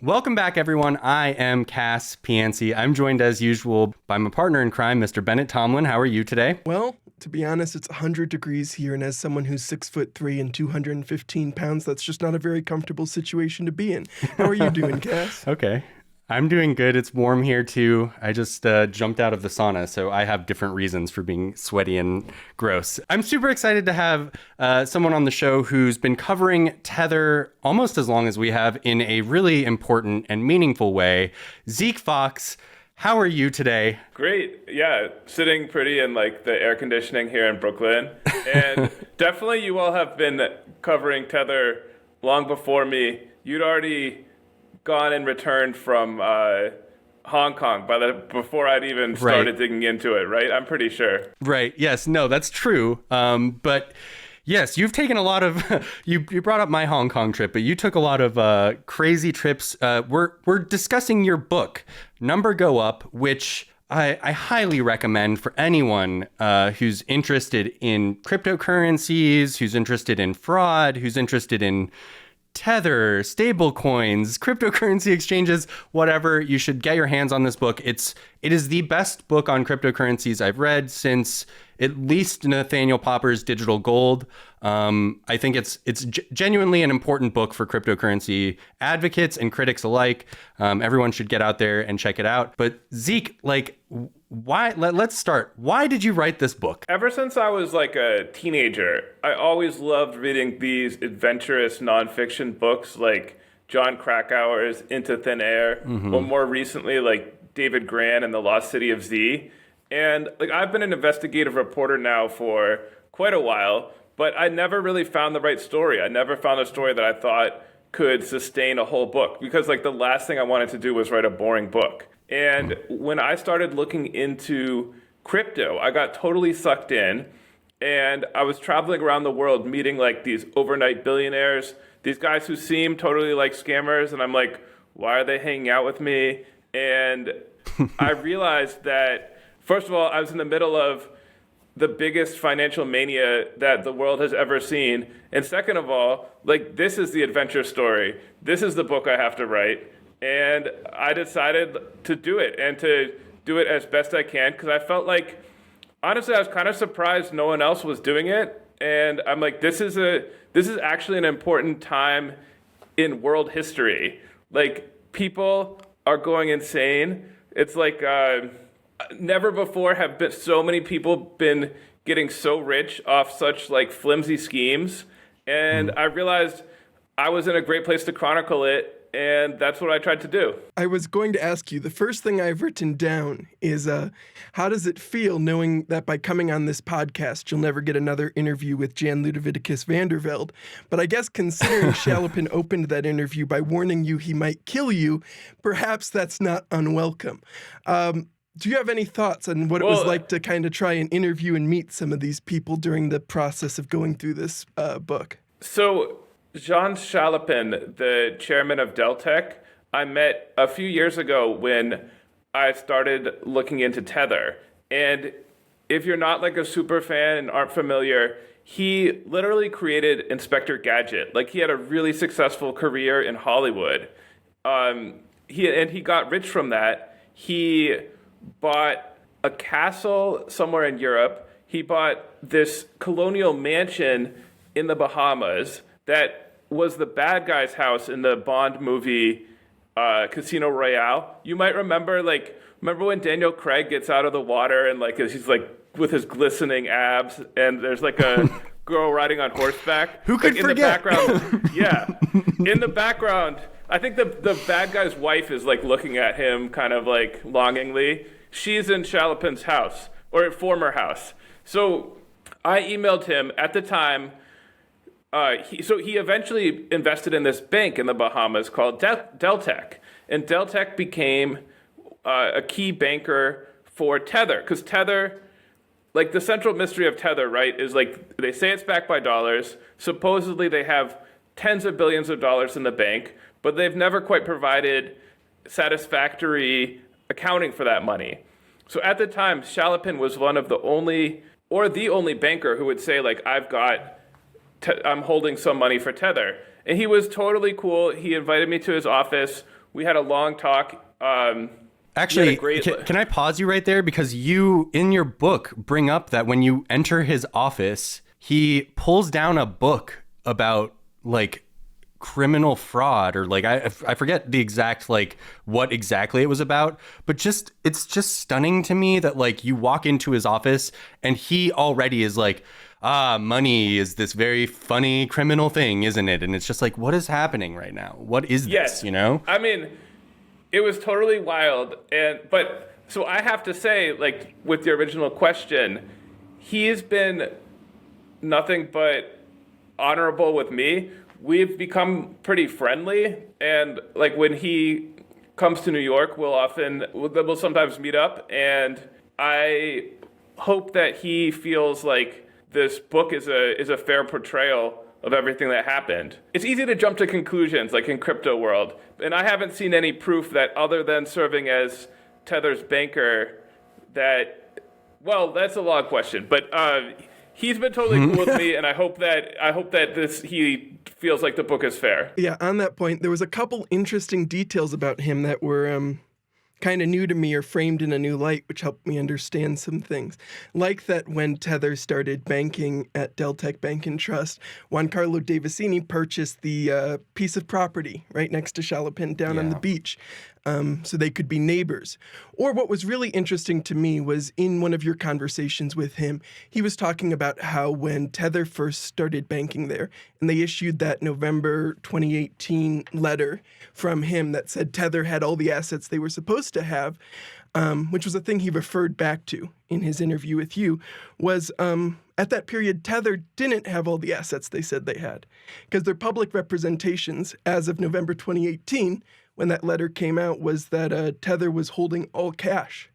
Welcome back, everyone. I am Cas Piancey. I'm joined, as usual, by my partner in crime, Mr. Bennett Tomlin. How are you today? Well, to be honest, it's 100 degrees here, and as someone who's 6'3" and 215 pounds, that's just not a very comfortable situation to be in. How are you doing, Cas? Okay. I'm doing good. It's warm here, too. I just jumped out of the sauna, so I have different reasons for being sweaty and gross. I'm super excited to have someone on the show who's been covering Tether almost as long as we have in a really important and meaningful way. Zeke Faux, how are you today? Great. Yeah, sitting pretty in like the air conditioning here in Brooklyn. And definitely you all have been covering Tether long before me. You'd already gone and returned from Hong Kong before I'd even started digging into it, right? I'm pretty sure. Right. Yes. No, that's true. But yes, you've taken a lot of, you brought up my Hong Kong trip, but you took a lot of crazy trips. We're discussing your book, Number Go Up, which I highly recommend for anyone who's interested in cryptocurrencies, who's interested in fraud, who's interested in Tether, stablecoins, cryptocurrency exchanges, whatever. You should get your hands on this book. It is the best book on cryptocurrencies I've read since at least Nathaniel Popper's Digital Gold. I think it's genuinely an important book for cryptocurrency advocates and critics alike. Everyone should get out there and check it out. But Zeke, why? Let's start. Why did you write this book? Ever since I was like a teenager, I always loved reading these adventurous nonfiction books like John Krakauer's Into Thin Air, or more recently like David Grann and The Lost City of Z. And like I've been an investigative reporter now for quite a while, but I never really found the right story. I never found a story that I thought could sustain a whole book, because like the last thing I wanted to do was write a boring book. And when I started looking into crypto, I got totally sucked in, and I was traveling around the world meeting like these overnight billionaires, these guys who seem totally like scammers, and I'm like, why are they hanging out with me? And I realized that, first of all, I was in the middle of the biggest financial mania that the world has ever seen. And second of all, like, this is the adventure story. This is the book I have to write. And I decided to do it, and to do it as best I can, because I felt like, honestly, I was kind of surprised no one else was doing it. And I'm like, this is actually an important time in world history. Like, people are going insane. It's like, never before have so many people been getting so rich off such like flimsy schemes. And I realized I was in a great place to chronicle it, and that's what I tried to do. I was going to ask you, the first thing I've written down is, how does it feel knowing that by coming on this podcast, you'll never get another interview with Jan Ludovicus Vandervelde? But I guess considering Shalapin opened that interview by warning you he might kill you, perhaps that's not unwelcome. Do you have any thoughts on what it was like to kind of try and interview and meet some of these people during the process of going through this book? So Jean Shalapin, the chairman of Deltec, I met a few years ago when I started looking into Tether. And if you're not like a super fan and aren't familiar, he literally created Inspector Gadget. Like, he had a really successful career in Hollywood. He got rich from that. He bought a castle somewhere in Europe. He bought this colonial mansion in the Bahamas that was the bad guy's house in the Bond movie Casino Royale. You might remember when Daniel Craig gets out of the water and like he's like with his glistening abs, and there's like a girl riding on horseback. Who could forget? In the background, yeah. In the background, I think the bad guy's wife is like looking at him kind of like longingly. She's in Shalapin's house, or former house. So I emailed him at the time. He eventually invested in this bank in the Bahamas called Deltec. And Deltec became a key banker for Tether. Because Tether, like the central mystery of Tether, right, is like they say it's backed by dollars. Supposedly they have tens of billions of dollars in the bank, but they've never quite provided satisfactory accounting for that money. So at the time, Shalapin was one of the only banker who would say, like, I'm holding some money for Tether. And he was totally cool. He invited me to his office. We had a long talk. Actually, can I pause you right there? Because you, in your book, bring up that when you enter his office, he pulls down a book about like criminal fraud, or like I forget the exact like what exactly it was about, but it's just stunning to me that like you walk into his office and he already is like, money is this very funny criminal thing, isn't it? And it's just like, what is happening right now? What is this, you know? I mean, it was totally wild. But so I have to say, like, with the original question, he's been nothing but honorable with me. We've become pretty friendly. And like when he comes to New York, we'll sometimes meet up. And I hope that he feels like this book is a fair portrayal of everything that happened. It's easy to jump to conclusions, like in crypto world, and I haven't seen any proof that other than serving as Tether's banker, that's a long question. But he's been totally cool with me, and I hope that he feels like the book is fair. Yeah, on that point, there was a couple interesting details about him that were kind of new to me or framed in a new light, which helped me understand some things. Like that when Tether started banking at Deltec Bank and Trust, Juan Carlo Davicini purchased the piece of property right next to Shalapin down on the beach, so they could be neighbors. Or what was really interesting to me was in one of your conversations with him, he was talking about how when Tether first started banking there, and they issued that November 2018 letter from him that said Tether had all the assets they were supposed to have, which was a thing he referred back to in his interview with you, was at that period, Tether didn't have all the assets they said they had, because their public representations as of November 2018, when that letter came out, was that Tether was holding all cash.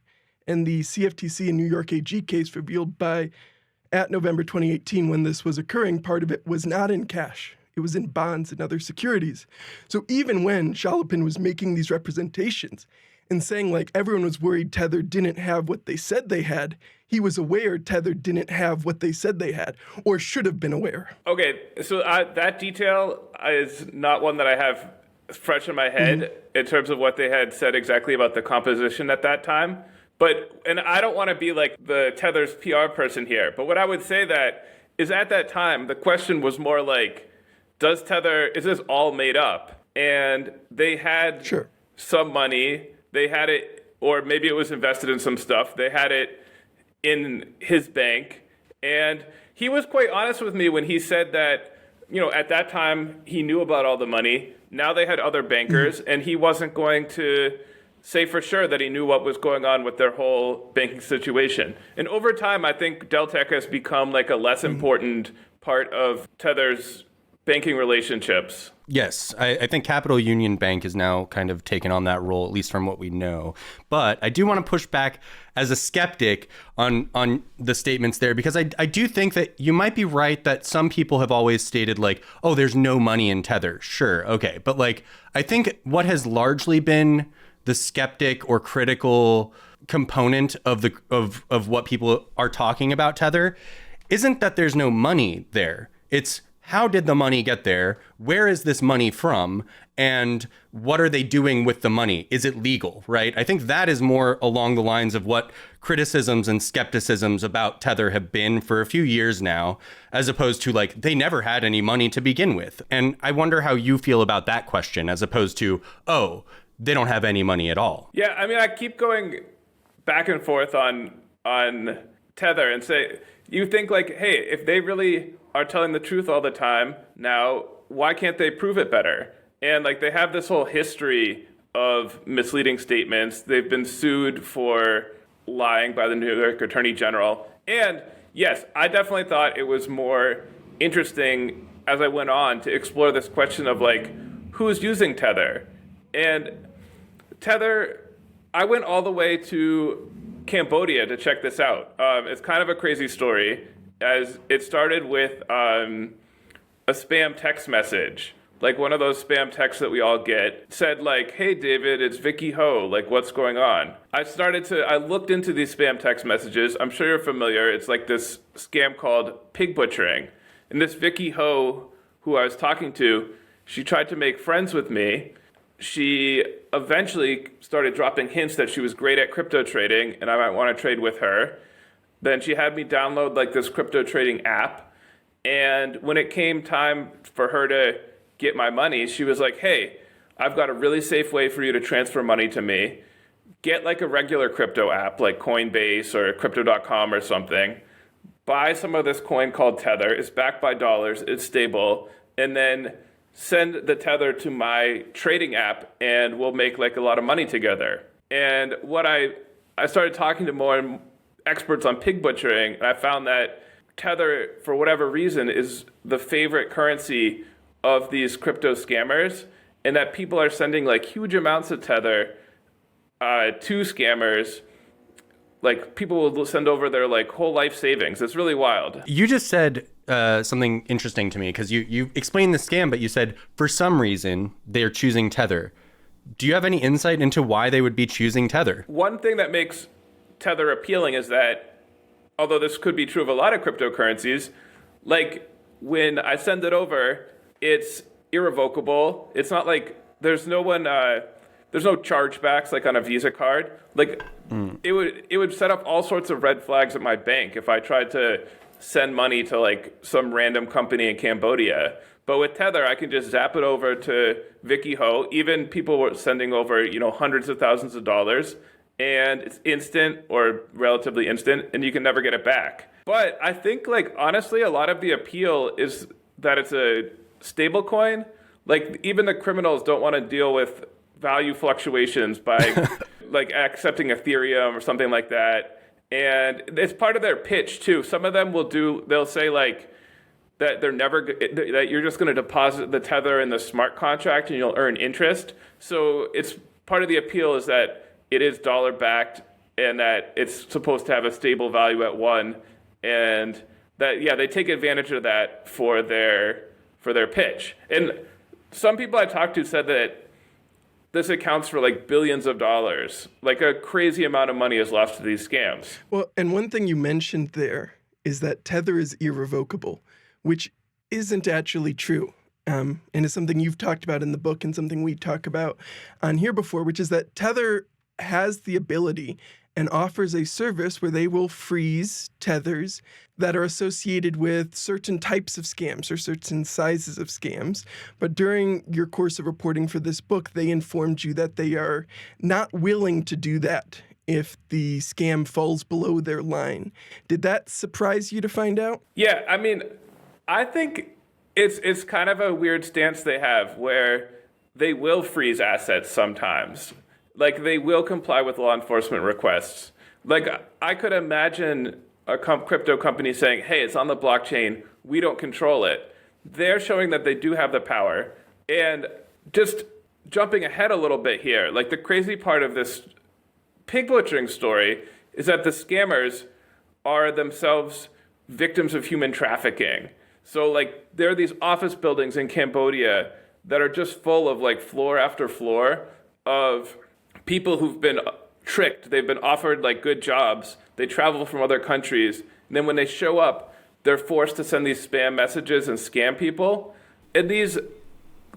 And the CFTC and New York AG case revealed at November 2018, when this was occurring, part of it was not in cash. It was in bonds and other securities. So even when Shalapin was making these representations and saying like everyone was worried Tether didn't have what they said they had, he was aware Tether didn't have what they said they had, or should have been aware. Okay, so that detail is not one that I have fresh in my head in terms of what they had said exactly about the composition at that time. And I don't want to be like the Tether's PR person here, but what I would say that is at that time, the question was more like, is this all made up? And they had some money, they had it, or maybe it was invested in some stuff, they had it in his bank. And he was quite honest with me when he said that, at that time he knew about all the money. Now they had other bankers, and he wasn't going to say for sure that he knew what was going on with their whole banking situation. And over time, I think Deltec has become like a less important part of Tether's banking relationships. Yes, I think Capital Union Bank is now kind of taken on that role, at least from what we know. But I do want to push back as a skeptic on the statements there, because I do think that you might be right that some people have always stated like, oh, there's no money in Tether. Sure, okay. But like, I think what has largely been the skeptic or critical component of what people are talking about Tether isn't that there's no money there. It's how did the money get there? Where is this money from? And what are they doing with the money? Is it legal, right? I think that is more along the lines of what criticisms and skepticisms about Tether have been for a few years now, as opposed to like, they never had any money to begin with. And I wonder how you feel about that question, as opposed to, oh, they don't have any money at all. Yeah, I mean, I keep going back and forth on Tether and say, you think like, hey, if they really are telling the truth all the time now, why can't they prove it better? And like, they have this whole history of misleading statements. They've been sued for lying by the New York Attorney General. And yes, I definitely thought it was more interesting as I went on to explore this question of like, who's using Tether? And Tether, I went all the way to Cambodia to check this out. It's kind of a crazy story, as it started with a spam text message, like one of those spam texts that we all get, said like, hey, David, it's Zeke Faux, like, what's going on? I looked into these spam text messages. I'm sure you're familiar. It's like this scam called pig butchering. And this Zeke Faux, who I was talking to, she tried to make friends with me. she eventually started dropping hints that she was great at crypto trading and I might want to trade with her. Then she had me download like this crypto trading app. And when it came time for her to get my money, she was like, hey, I've got a really safe way for you to transfer money to me. Get like a regular crypto app like Coinbase or crypto.com or something. Buy some of this coin called Tether. It's backed by dollars. It's stable. And then send the Tether to my trading app and we'll make like a lot of money together. And what I started talking to more experts on pig butchering, and I found that Tether, for whatever reason, is the favorite currency of these crypto scammers, and that people are sending like huge amounts of Tether to scammers. Like people will send over their like whole life savings. It's really wild. You just said something interesting to me because you explained the scam, but you said for some reason they're choosing Tether. Do you have any insight into why they would be choosing Tether? One thing that makes Tether appealing is that, although this could be true of a lot of cryptocurrencies, like when I send it over, it's irrevocable. It's not like there's no chargebacks like on a Visa card. Like it would set up all sorts of red flags at my bank if I tried to send money to like some random company in Cambodia. But with Tether, I can just zap it over to Zeke Faux. Even people were sending over, hundreds of thousands of dollars, and it's instant or relatively instant, and you can never get it back. But I think, like, honestly, a lot of the appeal is that it's a stable coin. Like, even the criminals don't want to deal with value fluctuations by like accepting Ethereum or something like that. And it's part of their pitch too. Some of them they'll say like that that you're just going to deposit the Tether in the smart contract and you'll earn interest. So it's part of the appeal is that it is dollar backed and that it's supposed to have a stable value at one. And that, they take advantage of that for their pitch. And some people I talked to said that this accounts for like billions of dollars. Like a crazy amount of money is lost to these scams. Well, and one thing you mentioned there is that Tether is irrevocable, which isn't actually true. And is something you've talked about in the book and something we talk about on here before, which is that Tether has the ability and offers a service where they will freeze tethers that are associated with certain types of scams or certain sizes of scams. But during your course of reporting for this book, they informed you that they are not willing to do that if the scam falls below their line. Did that surprise you to find out? Yeah, I mean, I think it's kind of a weird stance they have where they will freeze assets sometimes. Like, they will comply with law enforcement requests. Like, I could imagine a crypto company saying, hey, it's on the blockchain, we don't control it. They're showing that they do have the power. And just jumping ahead a little bit here, like, the crazy part of this pig butchering story is that the scammers are themselves victims of human trafficking. So, like, there are these office buildings in Cambodia that are just full of, like, floor after floor of people who've been tricked. They've been offered like good jobs. They travel from other countries. And then when they show up, they're forced to send these spam messages and scam people. And the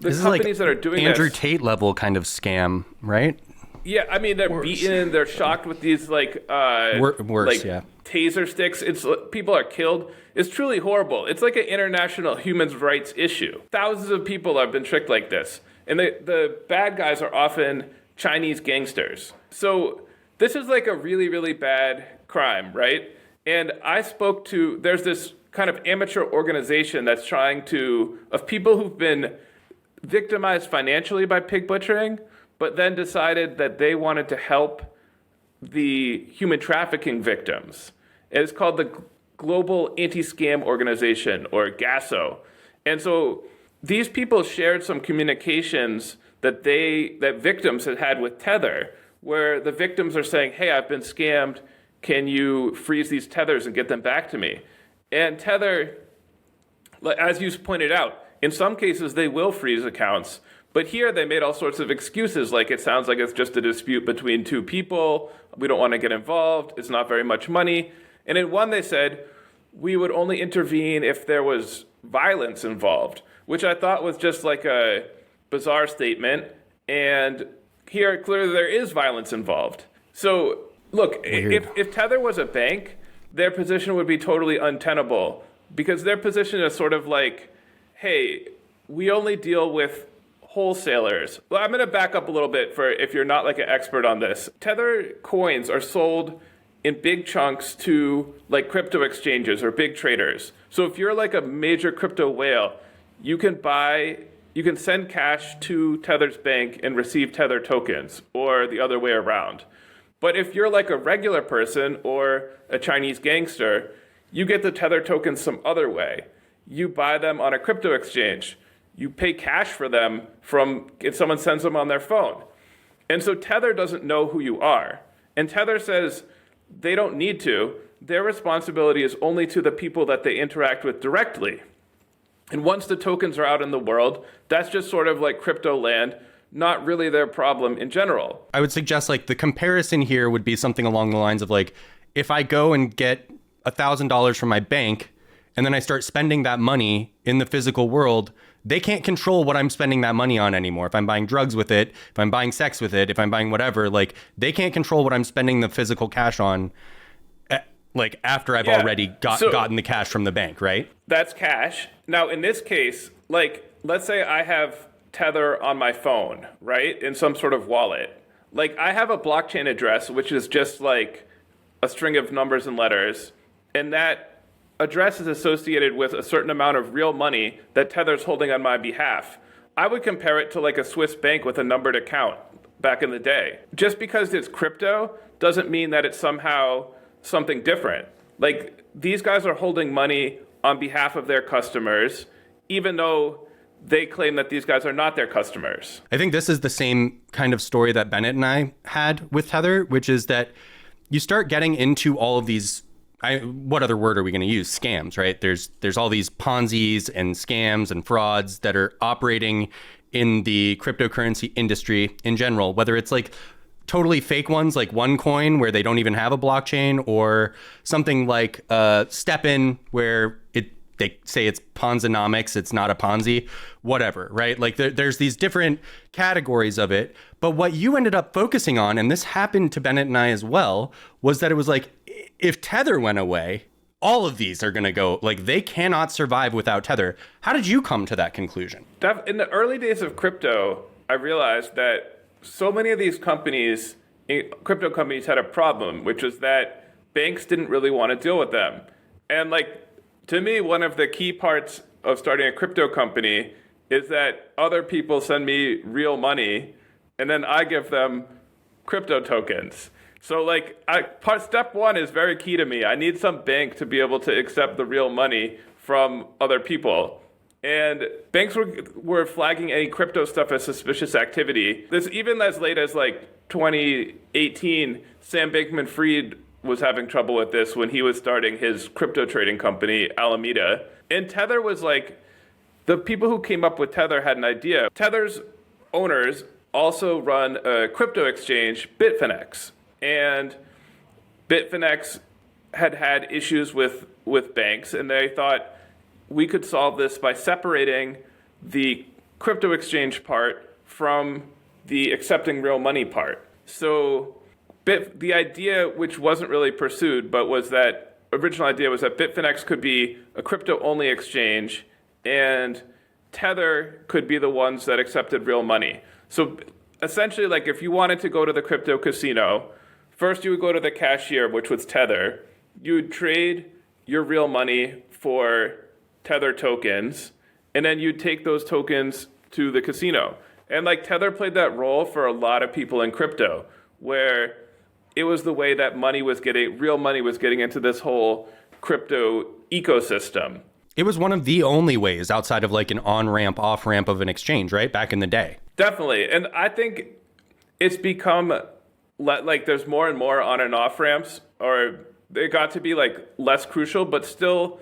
companies like that are doing Andrew this, Tate level kind of scam, right? Yeah, I mean, they're beaten. They're shocked with these like taser sticks. People are killed. It's truly horrible. It's like an international human rights issue. Thousands of people have been tricked like this. And the bad guys are often Chinese gangsters. So this is like a really, really bad crime, right? And there's this kind of amateur organization that's of people who've been victimized financially by pig butchering, but then decided that they wanted to help the human trafficking victims. And it's called the Global Anti-Scam Organization, or GASO. And so these people shared some communications that victims had with Tether, where the victims are saying, hey, I've been scammed. Can you freeze these tethers and get them back to me? And Tether, as you pointed out, in some cases they will freeze accounts. But here they made all sorts of excuses, like it sounds like it's just a dispute between two people. We don't want to get involved. It's not very much money. And in one they said, we would only intervene if there was violence involved, which I thought was just like a bizarre statement. And here, clearly, there is violence involved. So, look, if Tether was a bank, their position would be totally untenable because their position is sort of like, hey, we only deal with wholesalers. Well, I'm going to back up a little bit for if you're not like an expert on this. Tether coins are sold in big chunks to like crypto exchanges or big traders. So if you're like a major crypto whale, you can send cash to Tether's bank and receive Tether tokens, or the other way around. But if you're like a regular person or a Chinese gangster, you get the Tether tokens some other way. You buy them on a crypto exchange. You pay cash for them if someone sends them on their phone. And so Tether doesn't know who you are. And Tether says they don't need to. Their responsibility is only to the people that they interact with directly. And once the tokens are out in the world, that's just sort of like crypto land, not really their problem in general. I would suggest like the comparison here would be something along the lines of like, if I go and get $1,000 from my bank and then I start spending that money in the physical world, they can't control what I'm spending that money on anymore. If I'm buying drugs with it, if I'm buying sex with it, if I'm buying whatever, like they can't control what I'm spending the physical cash on, like after I've already gotten the cash from the bank, right? That's cash. Now, in this case, like, let's say I have Tether on my phone, right? In some sort of wallet. Like, I have a blockchain address, which is just like a string of numbers and letters. And that address is associated with a certain amount of real money that Tether's holding on my behalf. I would compare it to like a Swiss bank with a numbered account back in the day. Just because it's crypto doesn't mean that it's somehow something different. Like, these guys are holding money on behalf of their customers, even though they claim that these guys are not their customers. I think this is the same kind of story that Bennett and I had with Tether, which is that you start getting into all of these, what other word are we going to use? Scams, right? There's all these Ponzis and scams and frauds that are operating in the cryptocurrency industry in general, whether it's like totally fake ones like OneCoin where they don't even have a blockchain, or something like StepN where they say it's Ponzinomics, it's not a Ponzi, whatever, right? Like there's these different categories of it. But what you ended up focusing on, and this happened to Bennett and I as well, was that it was like, if Tether went away, all of these are going to go, like they cannot survive without Tether. How did you come to that conclusion? In the early days of crypto, I realized that so many of these companies, crypto companies, had a problem, which was that banks didn't really want to deal with them. And like, to me, one of the key parts of starting a crypto company is that other people send me real money and then I give them crypto tokens. So like step one is very key to me. I need some bank to be able to accept the real money from other people. And banks were flagging any crypto stuff as suspicious activity. This even as late as like 2018, Sam Bankman-Fried was having trouble with this when he was starting his crypto trading company, Alameda. And Tether was like, the people who came up with Tether had an idea. Tether's owners also run a crypto exchange, Bitfinex. And Bitfinex had issues with banks, and they thought we could solve this by separating the crypto exchange part from the accepting real money part. So the idea, which wasn't really pursued, but was that original idea was that Bitfinex could be a crypto-only exchange and Tether could be the ones that accepted real money. So essentially, like if you wanted to go to the crypto casino, first you would go to the cashier, which was Tether. You would trade your real money for Tether tokens, and then you'd take those tokens to the casino. And like Tether played that role for a lot of people in crypto, where it was the way that real money was getting into this whole crypto ecosystem. It was one of the only ways outside of like an on-ramp, off-ramp of an exchange, right? Back in the day. Definitely. And I think it's become like there's more and more on and off ramps, or they got to be like less crucial, but still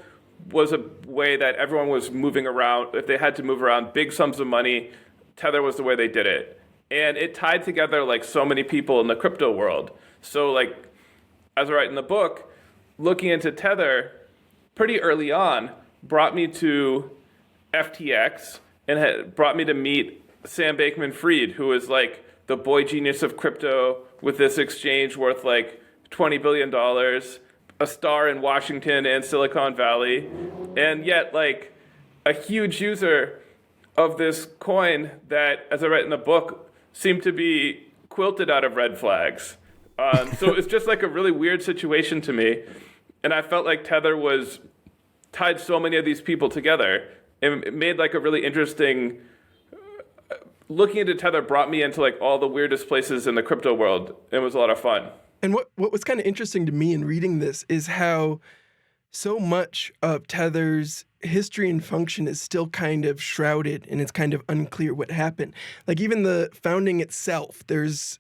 was a way that everyone was moving around. If they had to move around big sums of money, Tether was the way they did it. And it tied together like so many people in the crypto world. So like, as I write in the book, looking into Tether pretty early on brought me to FTX and brought me to meet Sam Bankman-Fried, who is like the boy genius of crypto with this exchange worth like $20 billion, a star in Washington and Silicon Valley, and yet like a huge user of this coin that, as I write in the book, seemed to be quilted out of red flags. So it's just like a really weird situation to me. And I felt like Tether was tied so many of these people together. And it made like a really interesting, looking into Tether brought me into like all the weirdest places in the crypto world. It was a lot of fun. And what was kind of interesting to me in reading this is how so much of Tether's history and function is still kind of shrouded, and it's kind of unclear what happened. Like even the founding itself, there's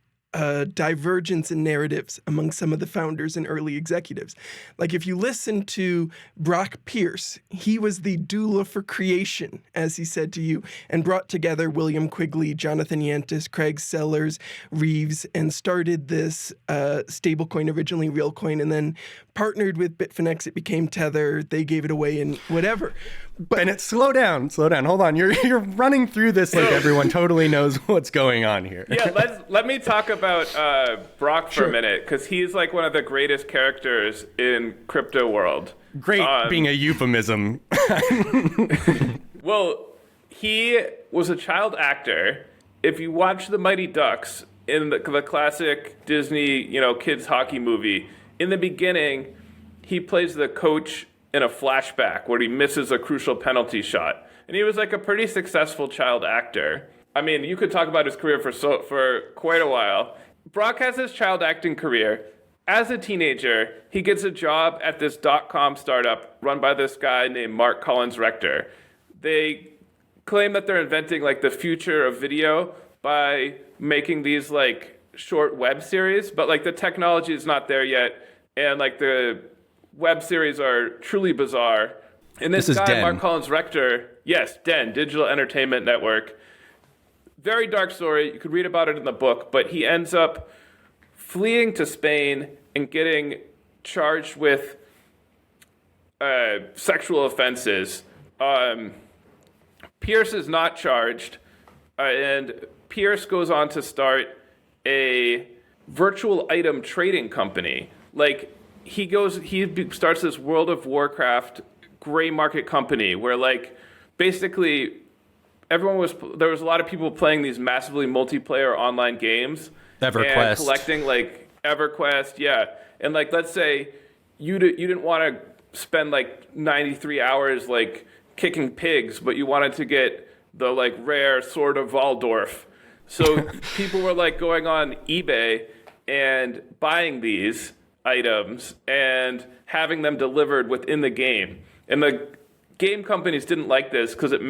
divergence in narratives among some of the founders and early executives. Like if you listen to Brock Pierce, he was the doula for creation, as he said to you, and brought together William Quigley, Jonathan Yantis, Craig Sellers, Reeves, and started this stablecoin, originally Realcoin, and then partnered with Bitfinex. It became Tether. They gave it away and whatever. But and slow down. Hold on. You're running through this like everyone totally knows what's going on here. Yeah, let me talk about Brock for a minute, because he's like one of the greatest characters in crypto world. Great being a euphemism. Well, he was a child actor. If you watch The Mighty Ducks in the classic Disney, kids hockey movie, in the beginning, he plays the coach in a flashback where he misses a crucial penalty shot. And he was like a pretty successful child actor. I mean, you could talk about his career for quite a while. Brock has his child acting career. As a teenager, he gets a job at this .com startup run by this guy named Mark Collins Rector. They claim that they're inventing like the future of video by making these like short web series, but like the technology is not there yet. And like the web series are truly bizarre. And this guy, Den. Mark Collins Rector, yes, Den, Digital Entertainment Network. Very dark story. You could read about it in the book, but he ends up fleeing to Spain and getting charged with sexual offenses. Pierce is not charged, and Pierce goes on to start a virtual item trading company. Like, he starts this World of Warcraft gray market company where like basically there was a lot of people playing these massively multiplayer online games. EverQuest. And collecting like EverQuest, yeah. And like let's say you didn't want to spend like 93 hours like kicking pigs, but you wanted to get the like rare Sword of Waldorf. So people were like going on eBay and buying these items and having them delivered within the game. And the game companies didn't like this because it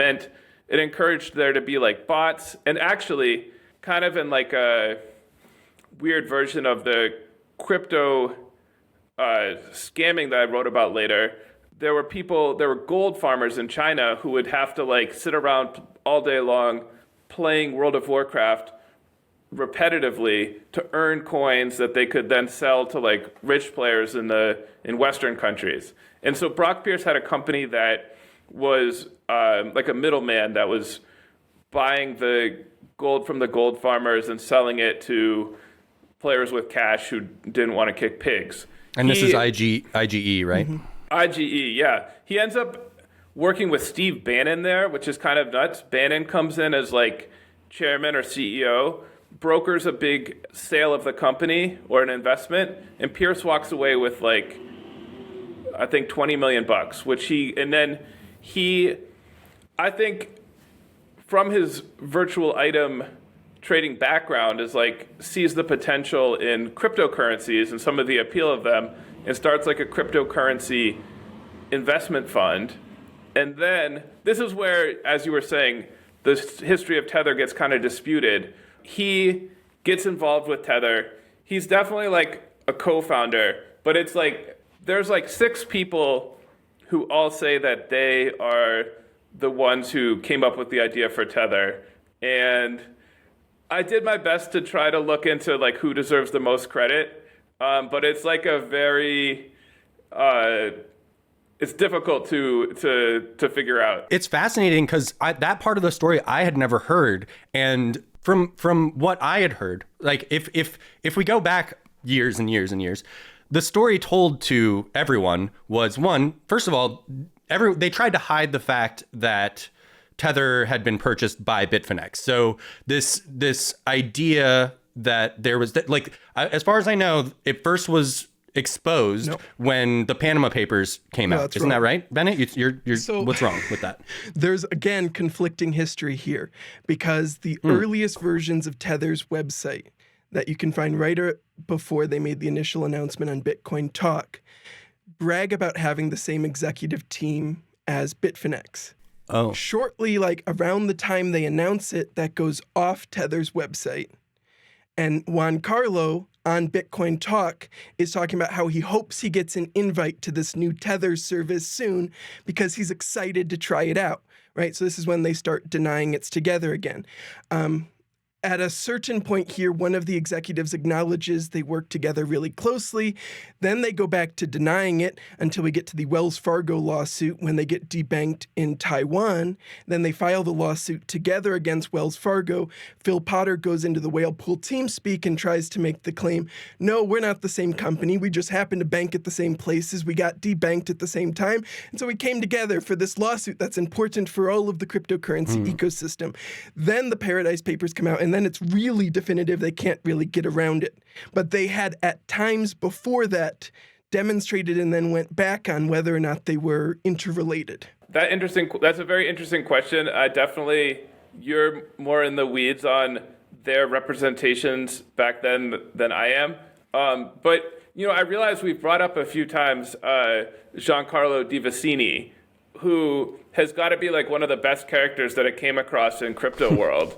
encouraged there to be like bots, and actually kind of in like a weird version of the crypto scamming that I wrote about later. There were gold farmers in China who would have to like sit around all day long playing World of Warcraft repetitively to earn coins that they could then sell to like rich players in Western countries. And so Brock Pierce had a company that was like a middleman that was buying the gold from the gold farmers and selling it to players with cash who didn't want to kick pigs. And this is IGE, right? Mm-hmm. IGE, yeah. He ends up working with Steve Bannon there, which is kind of nuts. Bannon comes in as like chairman or CEO, brokers a big sale of the company or an investment, and Pierce walks away with like, I think $20 million, I think from his virtual item trading background is like sees the potential in cryptocurrencies and some of the appeal of them and starts like a cryptocurrency investment fund. And then this is where, as you were saying, the history of Tether gets kind of disputed. He gets involved with Tether. He's definitely like a co-founder, but it's like there's like 6 people who all say that they are the ones who came up with the idea for Tether. And I did my best to try to look into like who deserves the most credit, but it's like a very it's difficult to figure out. It's fascinating because that part of the story I had never heard, and from what I had heard, like if we go back years and years and years, the story told to everyone was, one, first of all, they tried to hide the fact that Tether had been purchased by Bitfinex. So this idea that there was as far as I know, it first was exposed when the Panama Papers came out. Isn't that right, Bennett? You're so, what's wrong with that? There's, again, conflicting history here, because the earliest versions of Tether's website that you can find right before they made the initial announcement on Bitcoin Talk brag about having the same executive team as Bitfinex. Oh. Shortly, around the time they announce it, that goes off Tether's website. And Juan Carlo on Bitcoin Talk is talking about how he hopes he gets an invite to this new Tether service soon because he's excited to try it out, right? So this is when they start denying it's together again. At a certain point here, one of the executives acknowledges they work together really closely. Then they go back to denying it until we get to the Wells Fargo lawsuit when they get debanked in Taiwan. Then they file the lawsuit together against Wells Fargo. Phil Potter goes into the whale pool team speak and tries to make the claim, no, we're not the same company. We just happen to bank at the same places. We got debanked at the same time. And so we came together for this lawsuit that's important for all of the cryptocurrency ecosystem. Then the Paradise Papers come out, and then it's really definitive. They can't really get around it. But they had at times before that demonstrated and then went back on whether or not they were interrelated. That's a very interesting question. Definitely, you're more in the weeds on their representations back then than I am. But I realize we've brought up a few times Giancarlo Di Vicini, who has got to be one of the best characters that I came across in crypto world.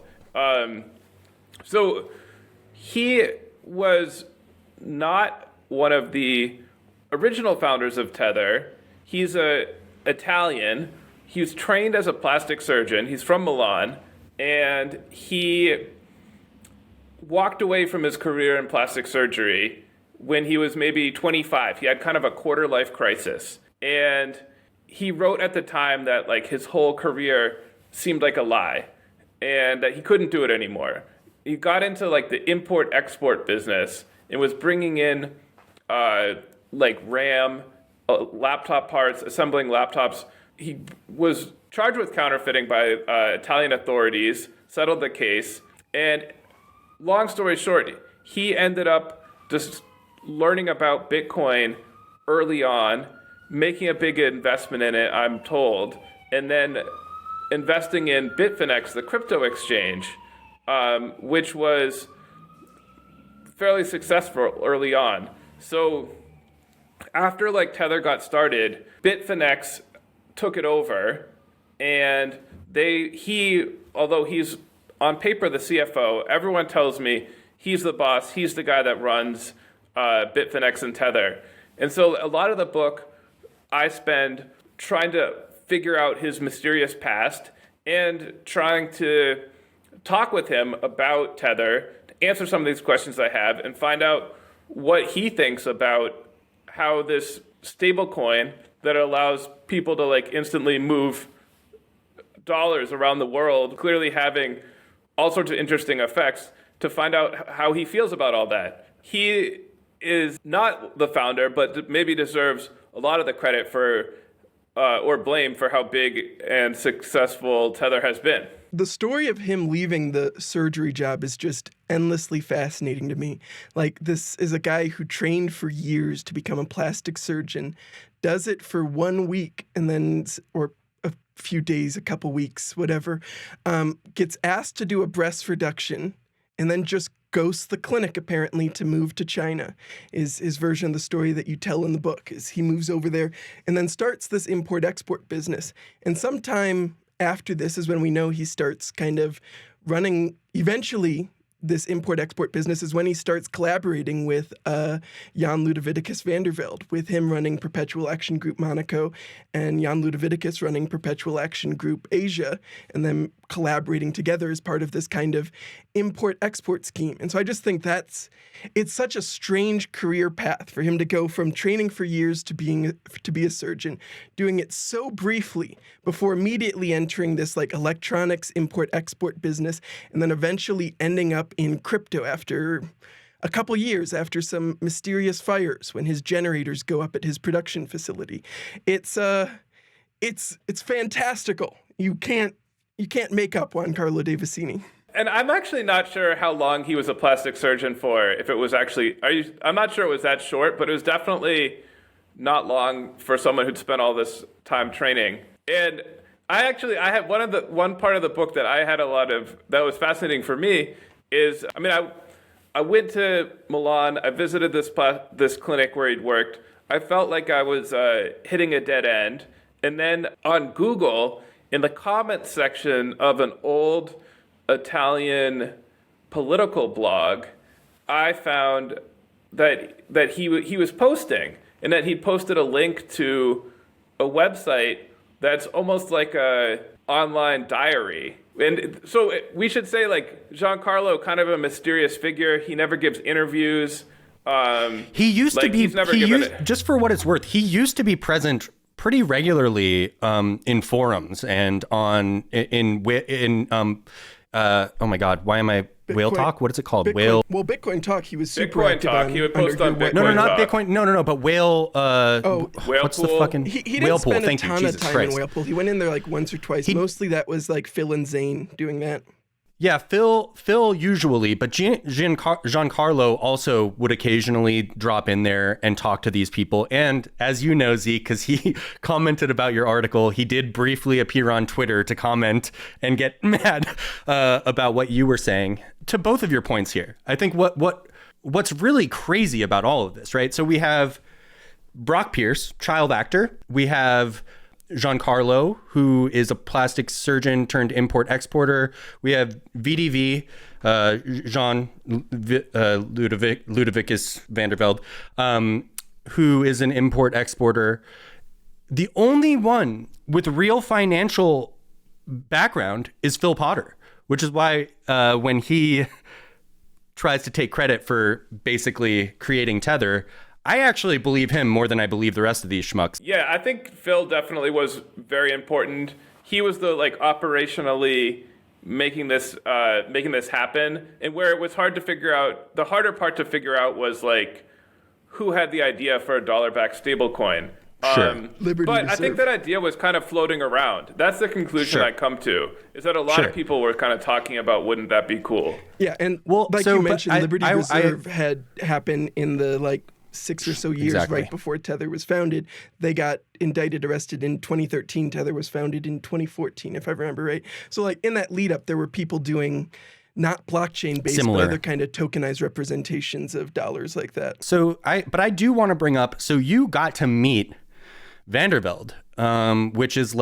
So he was not one of the original founders of Tether. He's an Italian. He was trained as a plastic surgeon. He's from Milan, and he walked away from his career in plastic surgery when he was maybe 25. He had kind of a quarter-life crisis, and he wrote at the time that his whole career seemed like a lie and that he couldn't do it anymore. He got into the import-export business and was bringing in RAM, laptop parts, assembling laptops. He was charged with counterfeiting by Italian authorities, settled the case, and long story short, he ended up just learning about Bitcoin early on, making a big investment in it, I'm told, and then investing in Bitfinex, the crypto exchange, which was fairly successful early on. So after Tether got started, Bitfinex took it over, and although he's on paper the CFO, everyone tells me he's the boss, he's the guy that runs Bitfinex and Tether. And so a lot of the book I spend trying to figure out his mysterious past and trying to talk with him about Tether, to answer some of these questions I have, and find out what he thinks about how this stablecoin that allows people to instantly move dollars around the world, clearly having all sorts of interesting effects, to find out how he feels about all that. He is not the founder, but maybe deserves a lot of the credit for or blame for how big and successful Tether has been. The story of him leaving the surgery job is just endlessly fascinating to me. This is a guy who trained for years to become a plastic surgeon, does it for 1 week and then, or a few days, a couple weeks, whatever, gets asked to do a breast reduction and then just ghosts the clinic, apparently, to move to China, is his version of the story that you tell in the book, is he moves over there and then starts this import-export business. And sometime after this is when we know he starts kind of running, eventually, this import-export business is when he starts collaborating with Jan Ludovicus van der Velde, with him running Perpetual Action Group Monaco and Jan Ludovicus running Perpetual Action Group Asia, and then collaborating together as part of this kind of import-export scheme. And so I just think it's such a strange career path for him to go from training for years to be a surgeon, doing it so briefly before immediately entering this like electronics import-export business, and then eventually ending up in crypto after a couple years after some mysterious fires when his generators go up at his production facility. It's fantastical. You can't make up Juan Carlo De Vicini. And I'm actually not sure how long he was a plastic surgeon for. If it was actually, I'm not sure it was that short, but it was definitely not long for someone who'd spent all this time training. And I had one part of the book that I had that was fascinating for me is, I went to Milan. I visited this clinic where he'd worked. I felt like I was hitting a dead end. And then on Google, in the comments section of an old Italian political blog, I found that he was posting, and that he'd posted a link to a website that's almost like a online diary. And so we should say, like, Giancarlo, kind of a mysterious figure. He never gives interviews. He used to be. Just for what it's worth, he used to be present pretty regularly in forums and oh my God, why am I Whale Talk? What is it called? Bitcoin Talk. He was super Bitcoin active Talk. on. He would post on Bitcoin No, not Talk. Bitcoin. No, but Whale. Whale what's Pool. the fucking He didn't Whale spend Pool? a Thank you, ton Jesus of time Christ. in Whale Pool. He went in there like once or twice. Mostly that was like Phil and Zane doing that. Yeah, Phil usually, but Giancarlo also would occasionally drop in there and talk to these people. And as you know, Zeke, because he commented about your article, he did briefly appear on Twitter to comment and get mad about what you were saying. To both of your points here, I think what's really crazy about all of this, right? So we have Brock Pierce, child actor. We have Giancarlo, who is a plastic surgeon turned import exporter. We have VDV, Jean Ludovicus Vandervelde, who is an import exporter. The only one with real financial background is Phil Potter, which is why when he tries to take credit for basically creating Tether, I actually believe him more than I believe the rest of these schmucks. Yeah, I think Phil definitely was very important. He was the operationally making this happen, and where it was hard to figure out. The harder part to figure out was who had the idea for a dollar-backed stablecoin. Sure. But I think that idea was kind of floating around. That's the conclusion I come to, is that a lot of people were kind of talking about, wouldn't that be cool? Yeah, and you mentioned, Liberty Reserve had happened in the 6 or so years right before Tether was founded. They got arrested in 2013. Tether was founded in 2014, if I remember right. So in that lead up, there were people doing not blockchain based, but other kind of tokenized representations of dollars like that. So but I do want to bring up, so you got to meet Vandervelde, which is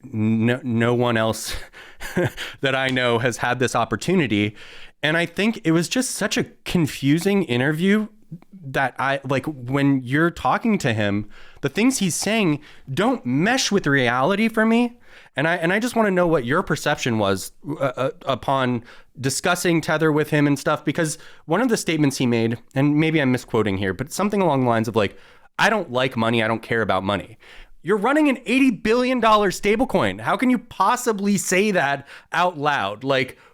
no one else that I know has had this opportunity. And I think it was just such a confusing interview that when you're talking to him, the things he's saying don't mesh with reality for me. And I just want to know what your perception was upon discussing Tether with him and stuff, because one of the statements he made, and maybe I'm misquoting here, but something along the lines of I don't like money. I don't care about money. You're running an $80 billion stablecoin. How can you possibly say that out loud?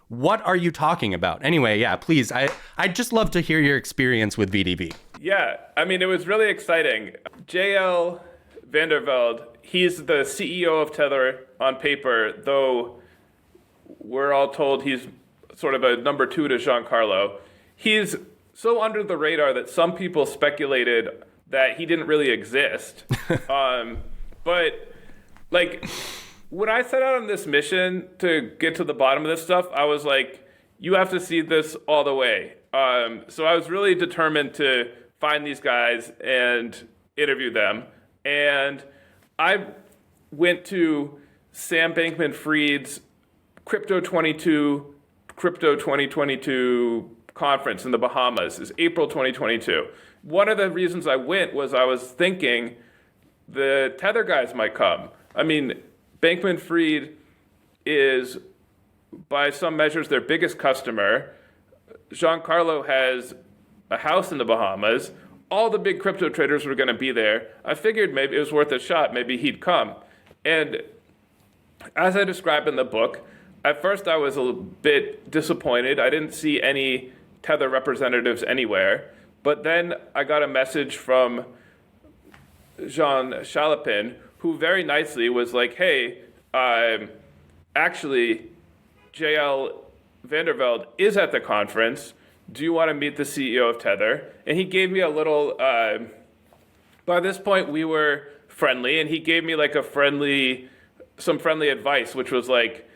What are you talking about? Anyway, yeah, please. I'd just love to hear your experience with VDV. Yeah, it was really exciting. JL Vandervelde, he's the CEO of Tether on paper, though we're all told he's sort of a number two to Giancarlo. He's so under the radar that some people speculated that he didn't really exist. But when I set out on this mission to get to the bottom of this stuff, I was like, you have to see this all the way. So I was really determined to find these guys and interview them. And I went to Sam Bankman-Fried's Crypto 2022 conference in the Bahamas. It's April 2022. One of the reasons I went was I was thinking the Tether guys might come. Bankman-Fried is by some measures, their biggest customer. Giancarlo has a house in the Bahamas. All the big crypto traders were going to be there. I figured maybe it was worth a shot. Maybe he'd come. And as I describe in the book, at first I was a bit disappointed. I didn't see any Tether representatives anywhere. But then I got a message from Jean Chalopin, who very nicely was like, hey, actually, JL Vandervelde is at the conference. Do you want to meet the CEO of Tether? And he gave me a little, by this point we were friendly, and he gave me like some friendly advice, which was like,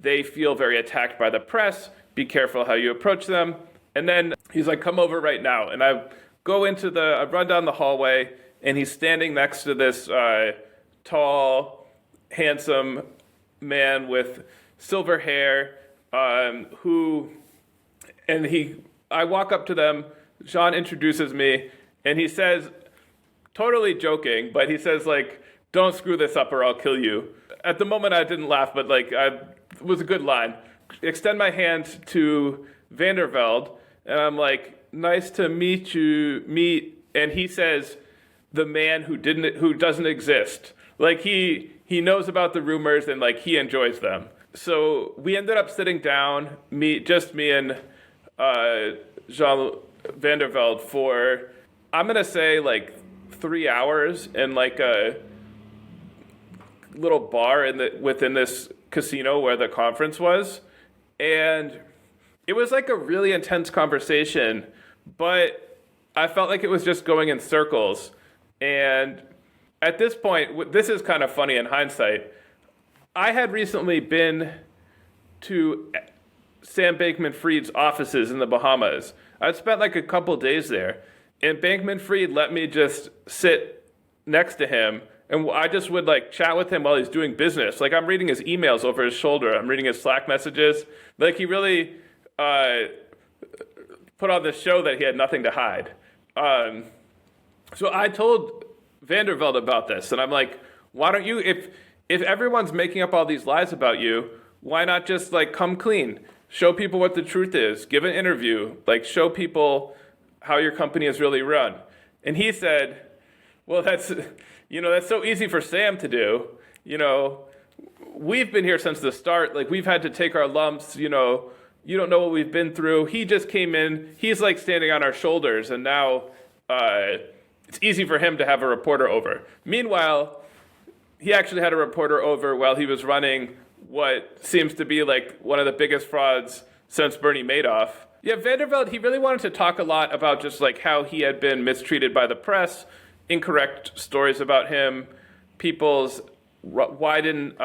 they feel very attacked by the press. Be careful how you approach them. And then he's like, come over right now. And I run down the hallway, and he's standing next to this tall, handsome man with silver hair, I walk up to them, Jean introduces me, and he says, totally joking, but he says, like, don't screw this up or I'll kill you. At the moment, I didn't laugh, but, like, it was a good line. Extend my hand to Vandervelde, and I'm like, nice to meet you, and he says, the man who doesn't exist. Like, he knows about the rumors, and, like, he enjoys them. So we ended up sitting down, me and Jean Vandervelde for, I'm going to say, like 3 hours in like a little bar within this casino where the conference was. And it was like a really intense conversation, but I felt like it was just going in circles. And at this point, this is kind of funny in hindsight, I had recently been to Sam Bankman-Fried's offices in the Bahamas. I'd spent like a couple days there, and Bankman-Fried let me just sit next to him, and I just would like chat with him while he's doing business. Like, I'm reading his emails over his shoulder. I'm reading his Slack messages. Like, he really put on this show that he had nothing to hide. So I told Vandervelde about this, and I'm like, why don't you, if everyone's making up all these lies about you, why not just like come clean? Show people what the truth is. Give an interview. Like, show people how your company is really run. And he said, well, that's so easy for Sam to do. You know, we've been here since the start. Like, we've had to take our lumps. You know, you don't know what we've been through. He just came in. He's like standing on our shoulders. And now it's easy for him to have a reporter over. Meanwhile, he actually had a reporter over while he was running what seems to be like one of the biggest frauds since Bernie Madoff. Yeah, Vandervelde, he really wanted to talk a lot about just like how he had been mistreated by the press, incorrect stories about him, people's why didn't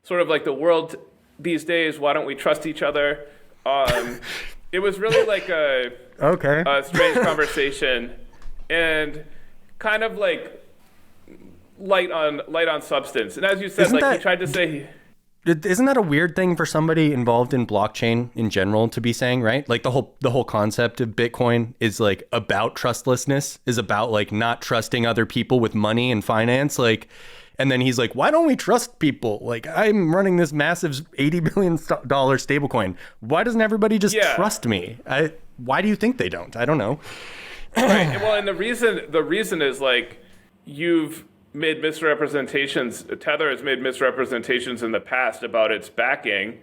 sort of like the world these days, why don't we trust each other? It was really like a strange conversation, and kind of like light on substance. And as you said, he tried to say, isn't that a weird thing for somebody involved in blockchain in general to be saying, right? Like the whole concept of Bitcoin is like about trustlessness, is about like not trusting other people with money and finance. Like, and then he's like, why don't we trust people? Like, I'm running this massive $80 billion stablecoin. Why doesn't everybody just trust me? Why do you think they don't? I don't know. Right. Well, and the reason is like, you've made misrepresentations. Tether has made misrepresentations in the past about its backing.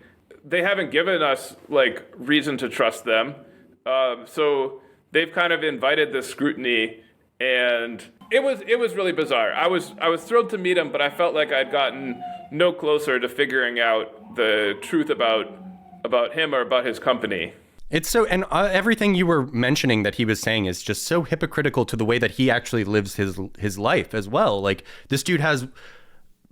They haven't given us like reason to trust them. So they've kind of invited this scrutiny, and it was really bizarre. I was thrilled to meet him, but I felt like I'd gotten no closer to figuring out the truth about him or about his company. It's so, and everything you were mentioning that he was saying is just so hypocritical to the way that he actually lives his life as well. Like, this dude has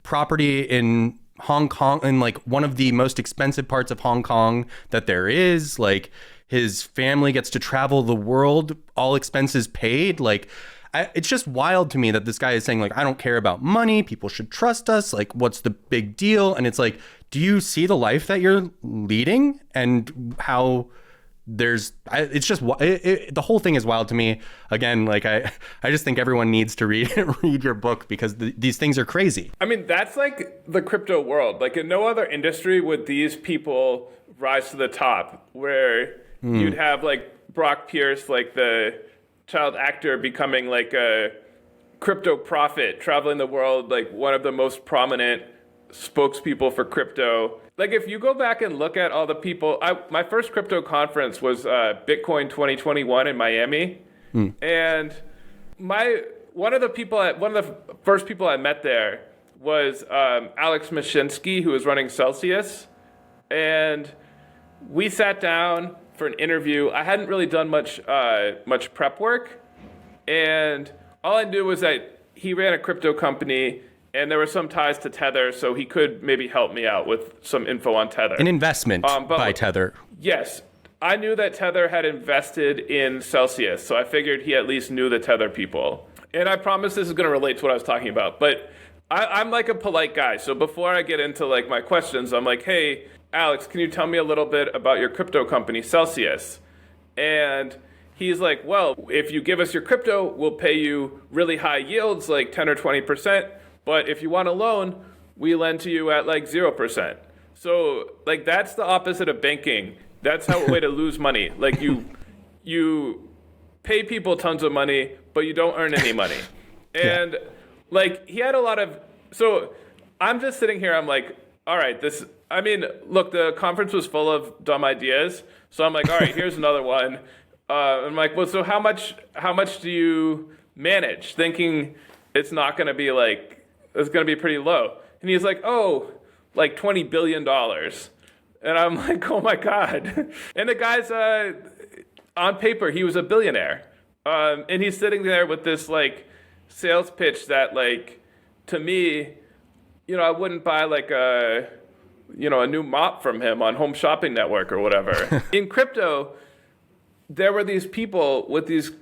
property in Hong Kong, in like one of the most expensive parts of Hong Kong that there is. Like, his family gets to travel the world, all expenses paid. Like, it's just wild to me that this guy is saying, like, I don't care about money. People should trust us. Like, what's the big deal? And it's like, do you see the life that you're leading and how the whole thing is wild to me. Again, like I just think everyone needs to read your book because these things are crazy. I mean, that's like the crypto world. Like in no other industry would these people rise to the top, where you'd have like Brock Pierce, like the child actor, becoming like a crypto prophet, traveling the world, like one of the most prominent spokespeople for crypto. Like if you go back and look at all the people, my first crypto conference was Bitcoin 2021 in Miami, and one of the first people I met there was Alex Mashinsky, who was running Celsius, and we sat down for an interview. I hadn't really done much prep work, and all I knew was that he ran a crypto company, and there were some ties to Tether, so he could maybe help me out with some info on Tether. An investment by Tether. Yes. I knew that Tether had invested in Celsius, so I figured he at least knew the Tether people. And I promise this is going to relate to what I was talking about, but I'm like a polite guy, so before I get into like my questions, I'm like, hey, Alex, can you tell me a little bit about your crypto company, Celsius? And he's like, well, if you give us your crypto, we'll pay you really high yields, like 10 or 20%. But if you want a loan, we lend to you at like 0%. So like that's the opposite of banking. That's how a way to lose money. Like you pay people tons of money, but you don't earn any money. And like he had a lot of, so I'm just sitting here, I'm like, all right, look, the conference was full of dumb ideas. So I'm like, all right, here's another one. I'm like, well, so how much do you manage? Thinking it's not going to be like, it's going to be pretty low. And he's like, oh, like $20 billion. And I'm like, oh my God. And the guy's, on paper, he was a billionaire. And he's sitting there with this like sales pitch that like, to me, I wouldn't buy like a new mop from him on Home Shopping Network or whatever. In crypto, there were these people with these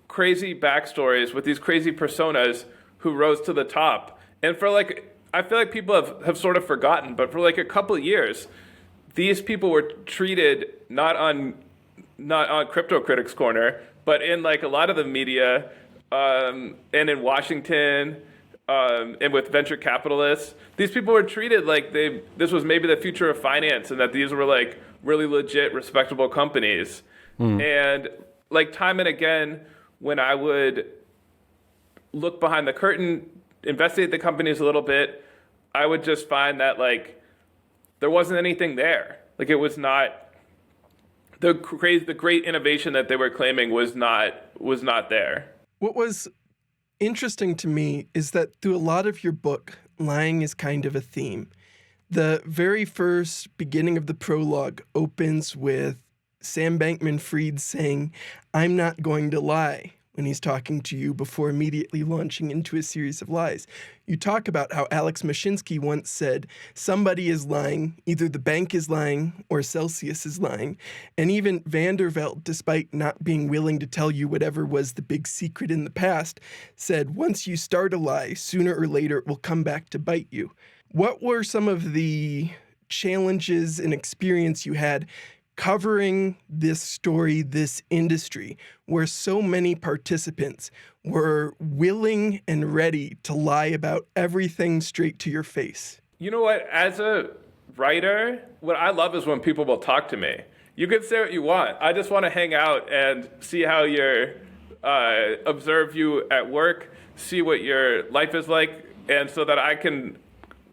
crazy backstories, with these crazy personas who rose to the top. And for like, I feel like people have sort of forgotten, but for like a couple of years, these people were treated not on Crypto Critics Corner, but in like a lot of the media, and in Washington, and with venture capitalists, these people were treated like this was maybe the future of finance, and that these were like really legit, respectable companies. And like time and again, when I would look behind the curtain, investigate the companies a little bit, I would just find that like there wasn't anything there. Like it was not the great innovation that they were claiming was not there. What was interesting to me is that through a lot of your book, lying is kind of a theme. The very first beginning of the prologue opens with Sam Bankman-Fried saying, "I'm not going to lie," when he's talking to you before immediately launching into a series of lies. You talk about how Alex Mashinsky once said, somebody is lying, either the bank is lying or Celsius is lying. And even Vanderveld, despite not being willing to tell you whatever was the big secret in the past, said, once you start a lie, sooner or later it will come back to bite you. What were some of the challenges and experience you had covering this story, this industry, where so many participants were willing and ready to lie about everything straight to your face? You know what? As a writer, what I love is when people will talk to me. You can say what you want. I just want to hang out and see how observe you at work, see what your life is like, and so that I can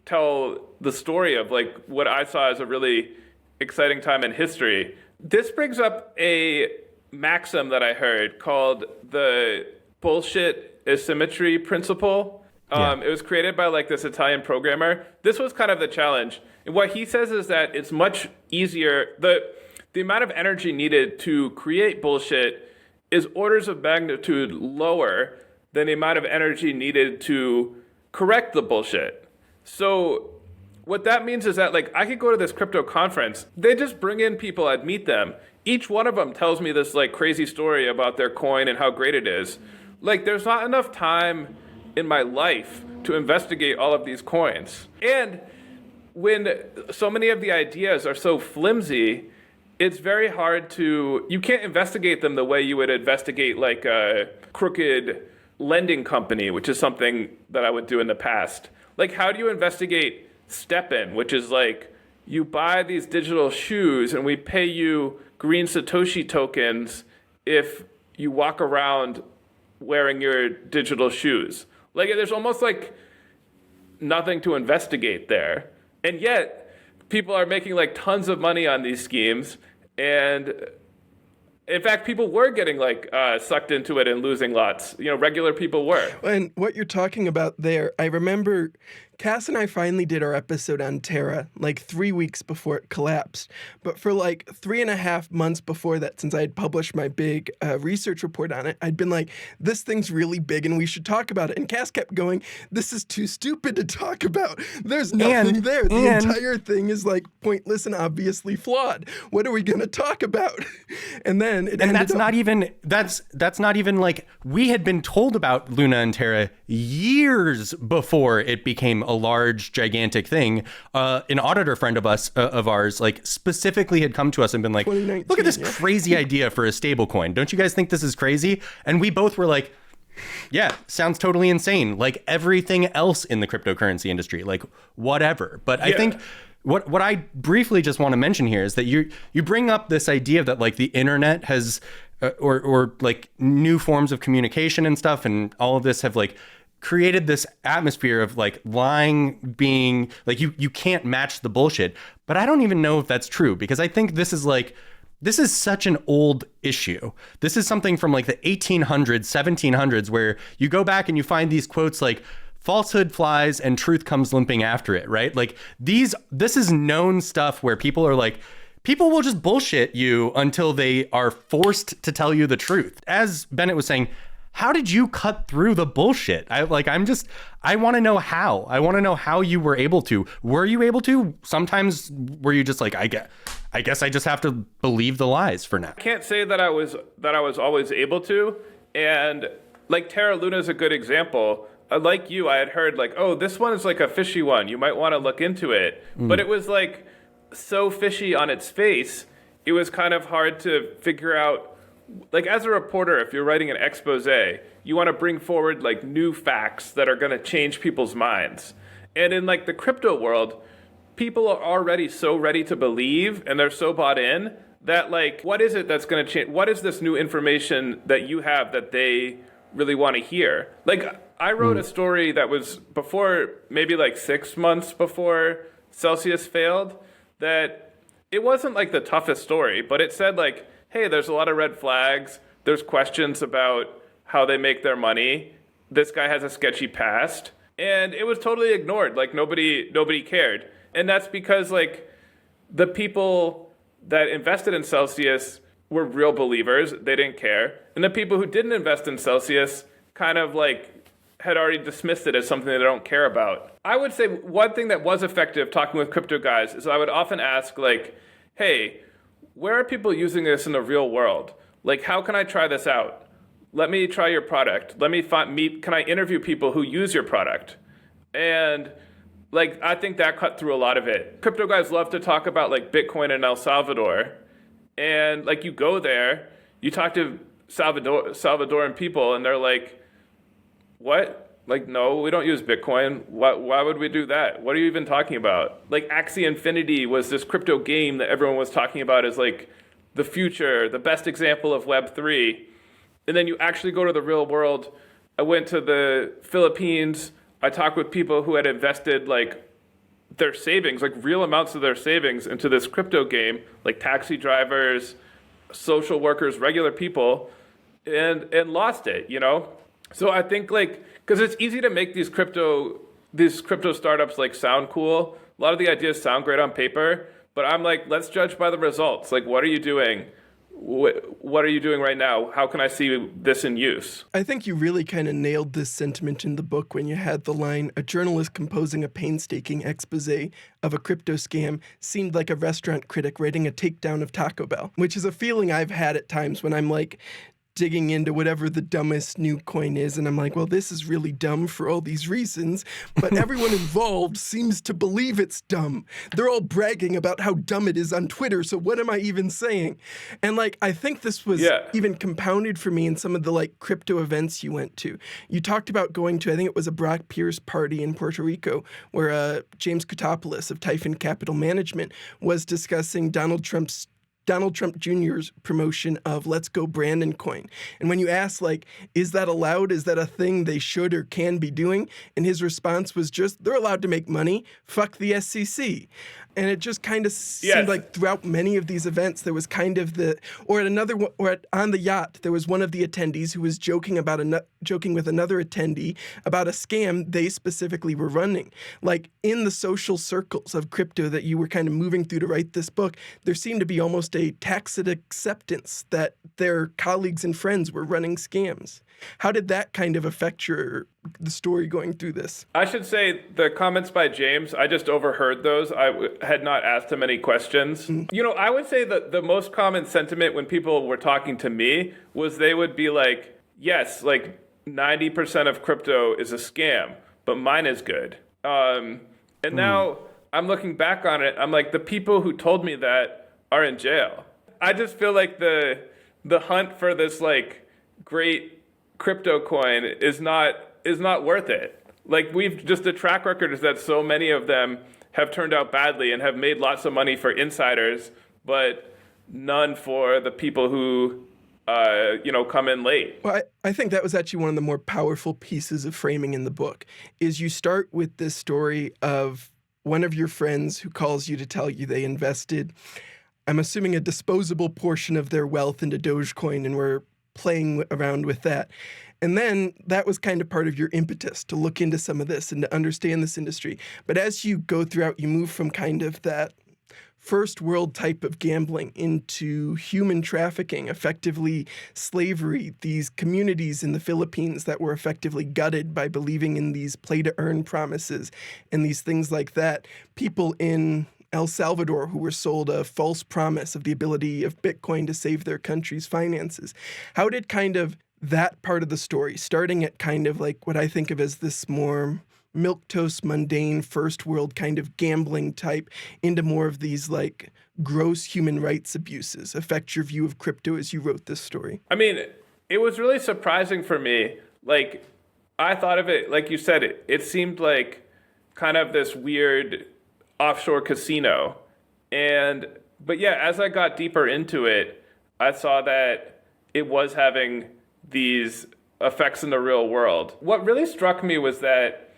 tell the story of like what I saw as a really exciting time in history. This brings up a maxim that I heard called the bullshit asymmetry principle. It was created by like this Italian programmer. This was kind of the challenge. And what he says is that it's much easier. The amount of energy needed to create bullshit is orders of magnitude lower than the amount of energy needed to correct the bullshit. So what that means is that, like, I could go to this crypto conference. They just bring in people. I'd meet them. Each one of them tells me this, like, crazy story about their coin and how great it is. Like, there's not enough time in my life to investigate all of these coins. And when so many of the ideas are so flimsy, it's very hard you can't investigate them the way you would investigate like a crooked lending company, which is something that I would do in the past. Like, how do you investigate Stepin, which is like, you buy these digital shoes and we pay you green Satoshi tokens if you walk around wearing your digital shoes. Like, there's almost like nothing to investigate there. And yet, people are making like tons of money on these schemes. And in fact, people were getting like sucked into it and losing lots. Regular people were. And what you're talking about there, I remember Cass and I finally did our episode on Terra like 3 weeks before it collapsed. But for like 3.5 months before that, since I had published my big research report on it, I'd been like, this thing's really big and we should talk about it. And Cass kept going, this is too stupid to talk about. There's nothing there. The entire thing is like pointless and obviously flawed. What are we going to talk about? And then that's not even like, we had been told about Luna and Terra years before it became a large, gigantic thing. An auditor friend of ours, like specifically had come to us and been like, look at this crazy idea for a stablecoin. Don't you guys think this is crazy? And we both were like, yeah, sounds totally insane. Like everything else in the cryptocurrency industry, like whatever. But I think what I briefly just want to mention here is that you bring up this idea that like the internet has or like new forms of communication and stuff and all of this have like created this atmosphere of like lying being like you can't match the bullshit. But I don't even know if that's true, because I think this is such an old issue. This is something from like the 1800s, 1700s, where you go back and you find these quotes like, falsehood flies and truth comes limping after it, right? Like this is known stuff where people are like, people will just bullshit you until they are forced to tell you the truth. As Bennett was saying, how did you cut through the bullshit? I want to know how. I want to know how you were able to. Were you able to? Sometimes were you just like, I guess I just have to believe the lies for now. I can't say that I was always able to. And like Terra Luna is a good example. Like you, I had heard like, oh, this one is like a fishy one. You might want to look into it. But it was like so fishy on its face. It was kind of hard to figure out. Like, as a reporter, if you're writing an expose, you want to bring forward like new facts that are going to change people's minds. And in like the crypto world, people are already so ready to believe and they're so bought in that like, what is it that's going to change? What is this new information that you have that they really want to hear? Like, I wrote a story that was before, maybe like 6 months before Celsius failed, that it wasn't like the toughest story, but it said like, hey, there's a lot of red flags. There's questions about how they make their money. This guy has a sketchy past. And it was totally ignored. Like nobody cared. And that's because like the people that invested in Celsius were real believers. They didn't care. And the people who didn't invest in Celsius kind of like had already dismissed it as something they don't care about. I would say one thing that was effective talking with crypto guys is I would often ask like, hey, where are people using this in the real world? Like, how can I try this out? Let me try your product. Let me can I interview people who use your product? And like, I think that cut through a lot of it. Crypto guys love to talk about like Bitcoin in El Salvador. And like, you go there, you talk to Salvadoran people and they're like, what? Like, no, we don't use Bitcoin. Why would we do that? What are you even talking about? Like, Axie Infinity was this crypto game that everyone was talking about as like the future, the best example of Web3. And then you actually go to the real world. I went to the Philippines. I talked with people who had invested like their savings, like real amounts of their savings into this crypto game, like taxi drivers, social workers, regular people, and lost it, you know? So I think like, because it's easy to make these crypto startups like sound cool. A lot of the ideas sound great on paper, but I'm like, let's judge by the results. Like, what are you doing? What are you doing right now? How can I see this in use? I think you really kind of nailed this sentiment in the book when you had the line, a journalist composing a painstaking expose of a crypto scam seemed like a restaurant critic writing a takedown of Taco Bell, which is a feeling I've had at times when I'm like, digging into whatever the dumbest new coin is, and I'm like, well, this is really dumb for all these reasons, but everyone involved seems to believe it's dumb. They're all bragging about how dumb it is on Twitter, so what am I even saying? And like, I think this was even compounded for me in some of the like crypto events you went to. You talked about going to, I think it was a Brock Pierce party in Puerto Rico, where James Koutopoulos of Typhon Capital Management was discussing Donald Trump Jr.'s promotion of Let's Go Brandon coin. And when you ask, like, is that allowed? Is that a thing they should or can be doing? And his response was just, they're allowed to make money. Fuck the SEC. And it just kind of seemed like throughout many of these events, there was kind of on the yacht, there was one of the attendees who was joking with another attendee about a scam they specifically were running. Like in the social circles of crypto that you were kind of moving through to write this book, there seemed to be almost a tacit acceptance that their colleagues and friends were running scams. How did that kind of affect the story going through this? I should say the comments by James, I just overheard those. I had not asked him any questions. You know, I would say that the most common sentiment when people were talking to me was they would be like, yes, like 90% of crypto is a scam, but mine is good. And now I'm looking back on it, I'm like, the people who told me that are in jail. I just feel like the hunt for this like great crypto coin is not worth it. Like the track record is that so many of them have turned out badly and have made lots of money for insiders, but none for the people who come in late. Well, I think that was actually one of the more powerful pieces of framing in the book, is you start with this story of one of your friends who calls you to tell you they invested, I'm assuming, a disposable portion of their wealth into Dogecoin and were playing around with that. And then that was kind of part of your impetus to look into some of this and to understand this industry. But as you go throughout, you move from kind of that first world type of gambling into human trafficking, effectively slavery, these communities in the Philippines that were effectively gutted by believing in these play-to-earn promises and these things like that. People in El Salvador who were sold a false promise of the ability of Bitcoin to save their country's finances. How did kind of that part of the story, starting at kind of like what I think of as this more milquetoast, mundane, first world kind of gambling type, into more of these like gross human rights abuses, affect your view of crypto as you wrote this story? I mean, it was really surprising for me. Like, I thought of it, like you said, it seemed like kind of this weird offshore casino. But yeah, as I got deeper into it, I saw that it was having these effects in the real world. What really struck me was that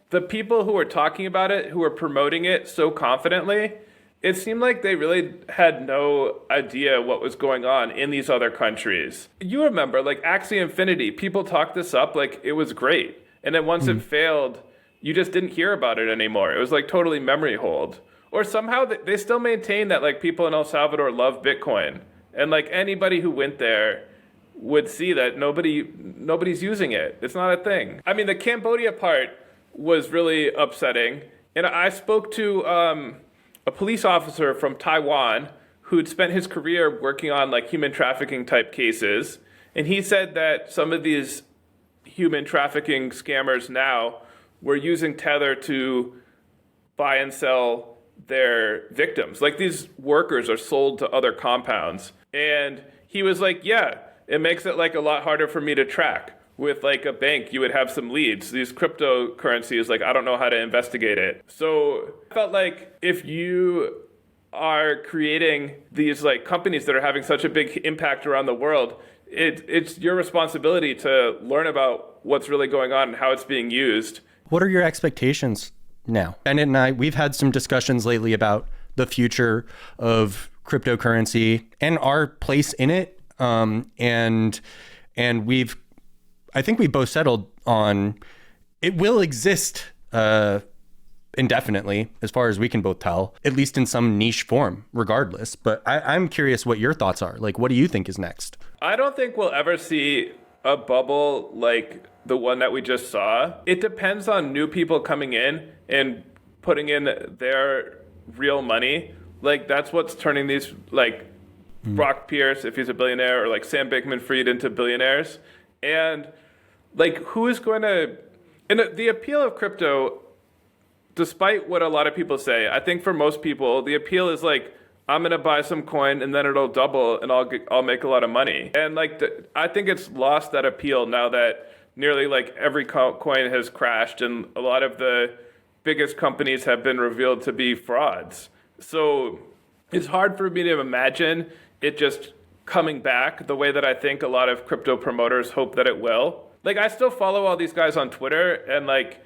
the people who were talking about it, who were promoting it so confidently, it seemed like they really had no idea what was going on in these other countries. You remember, like Axie Infinity, people talked this up like it was great. And then once it failed, you just didn't hear about it anymore. It was like totally memory hold. Or somehow they still maintain that like people in El Salvador love Bitcoin. And like anybody who went there would see that nobody's using it. It's not a thing. I mean, the Cambodia part was really upsetting. And I spoke to a police officer from Taiwan who'd spent his career working on like human trafficking type cases. And he said that some of these human trafficking scammers now were using Tether to buy and sell their victims. Like these workers are sold to other compounds. And he was like, yeah, it makes it like a lot harder for me to track. With like a bank, you would have some leads. These cryptocurrencies, like I don't know how to investigate it. So I felt like if you are creating these like companies that are having such a big impact around the world, it's your responsibility to learn about what's really going on and how it's being used. What are your expectations now? Bennett and I, we've had some discussions lately about the future of cryptocurrency and our place in it. And I think we both settled on it will exist indefinitely, as far as we can both tell, at least in some niche form, regardless. But I'm curious what your thoughts are. Like, what do you think is next? I don't think we'll ever see a bubble like the one that we just saw. It depends on new people coming in and putting in their real money. Like, that's what's turning these like Brock Pierce, if he's a billionaire, or like Sam Bankman-Fried into billionaires. And like, who is going to, and the appeal of crypto, despite what a lot of people say, I think for most people, the appeal is like, I'm going to buy some coin and then it'll double and I'll make a lot of money. And like, I think it's lost that appeal now that nearly like every coin has crashed and a lot of the biggest companies have been revealed to be frauds. So it's hard for me to imagine it just coming back the way that I think a lot of crypto promoters hope that it will. Like, I still follow all these guys on Twitter, and like,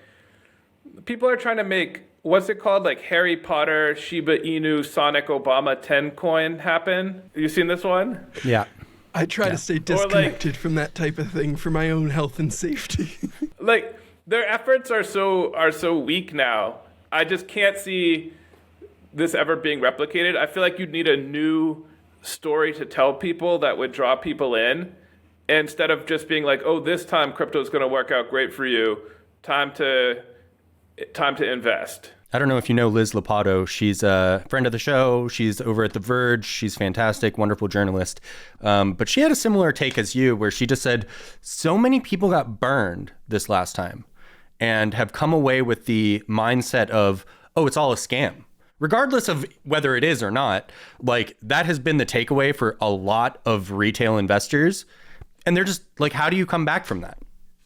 people are trying to make, what's it called? Like Harry Potter, Shiba Inu, Sonic Obama 10 coin happen. Have you seen this one? Yeah. I try to stay disconnected from that type of thing for my own health and safety. Like, their efforts are so weak now. I just can't see this ever being replicated. I feel like you'd need a new story to tell people that would draw people in, instead of just being like, oh, this time crypto is going to work out great for you. Time to invest. I don't know if you know Liz Lopatto. She's a friend of the show. She's over at The Verge. She's fantastic, wonderful journalist. But she had a similar take as you, where she just said, so many people got burned this last time and have come away with the mindset of, oh, it's all a scam. Regardless of whether it is or not, like, that has been the takeaway for a lot of retail investors. And they're just like, how do you come back from that?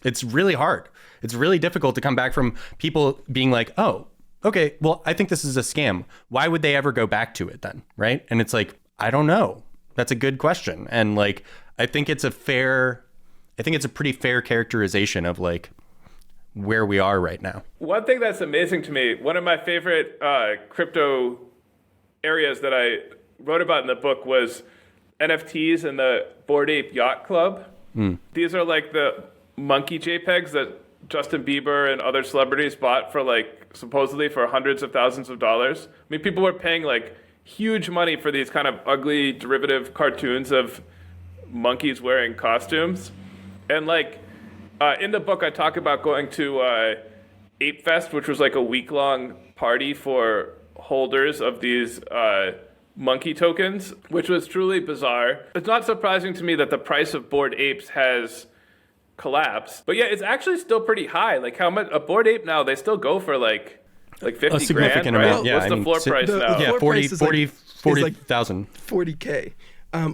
It's really hard. It's really difficult to come back from people being like, oh, okay, well, I think this is a scam. Why would they ever go back to it then? Right. And it's like, I don't know. That's a good question. And like, I think it's a pretty fair characterization of like where we are right now. One thing that's amazing to me, one of my favorite crypto areas that I wrote about in the book was NFTs and the Bored Ape Yacht Club. These are like the monkey JPEGs that Justin Bieber and other celebrities bought for like supposedly for hundreds of thousands of dollars. I mean, people were paying like huge money for these kind of ugly derivative cartoons of monkeys wearing costumes. And like in the book, I talk about going to Ape Fest, which was like a week-long party for holders of these monkey tokens, which was truly bizarre. It's not surprising to me that the price of Bored Apes has collapsed, but yeah, it's actually still pretty high. Like, how much a Bored Ape now, they still go for like 50 a significant grand, right? amount. Yeah, what's the floor price now? Yeah, 40,000. 40K.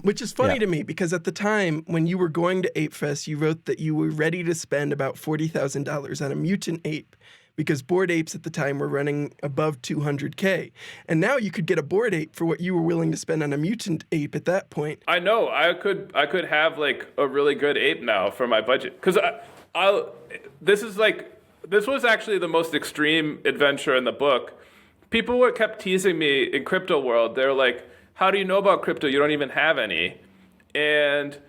Which is funny to me, because at the time when you were going to Ape Fest, you wrote that you were ready to spend about $40,000 on a mutant ape, because Bored Apes at the time were running above 200K. And now you could get a Bored Ape for what you were willing to spend on a mutant ape at that point. I know. I could have like a really good ape now for my budget. Because this was actually the most extreme adventure in the book. People kept teasing me in crypto world. They're like, how do you know about crypto? You don't even have any. And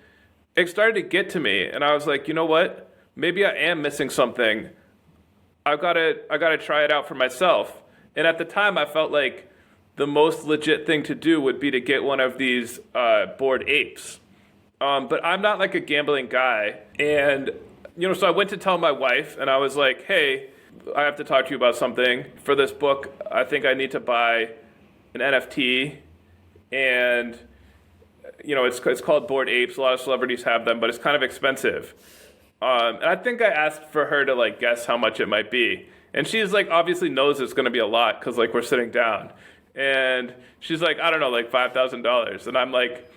it started to get to me. And I was like, you know what? Maybe I am missing something. I gotta try it out for myself. And at the time, I felt like the most legit thing to do would be to get one of these Bored Apes. But I'm not like a gambling guy. And, so I went to tell my wife, and I was like, hey, I have to talk to you about something. For this book, I think I need to buy an NFT. And, it's called Bored Apes. A lot of celebrities have them, but it's kind of expensive. And I think I asked for her to like guess how much it might be. And she's like, obviously knows it's going to be a lot because like we're sitting down. And she's like, I don't know, like $5,000. And I'm like,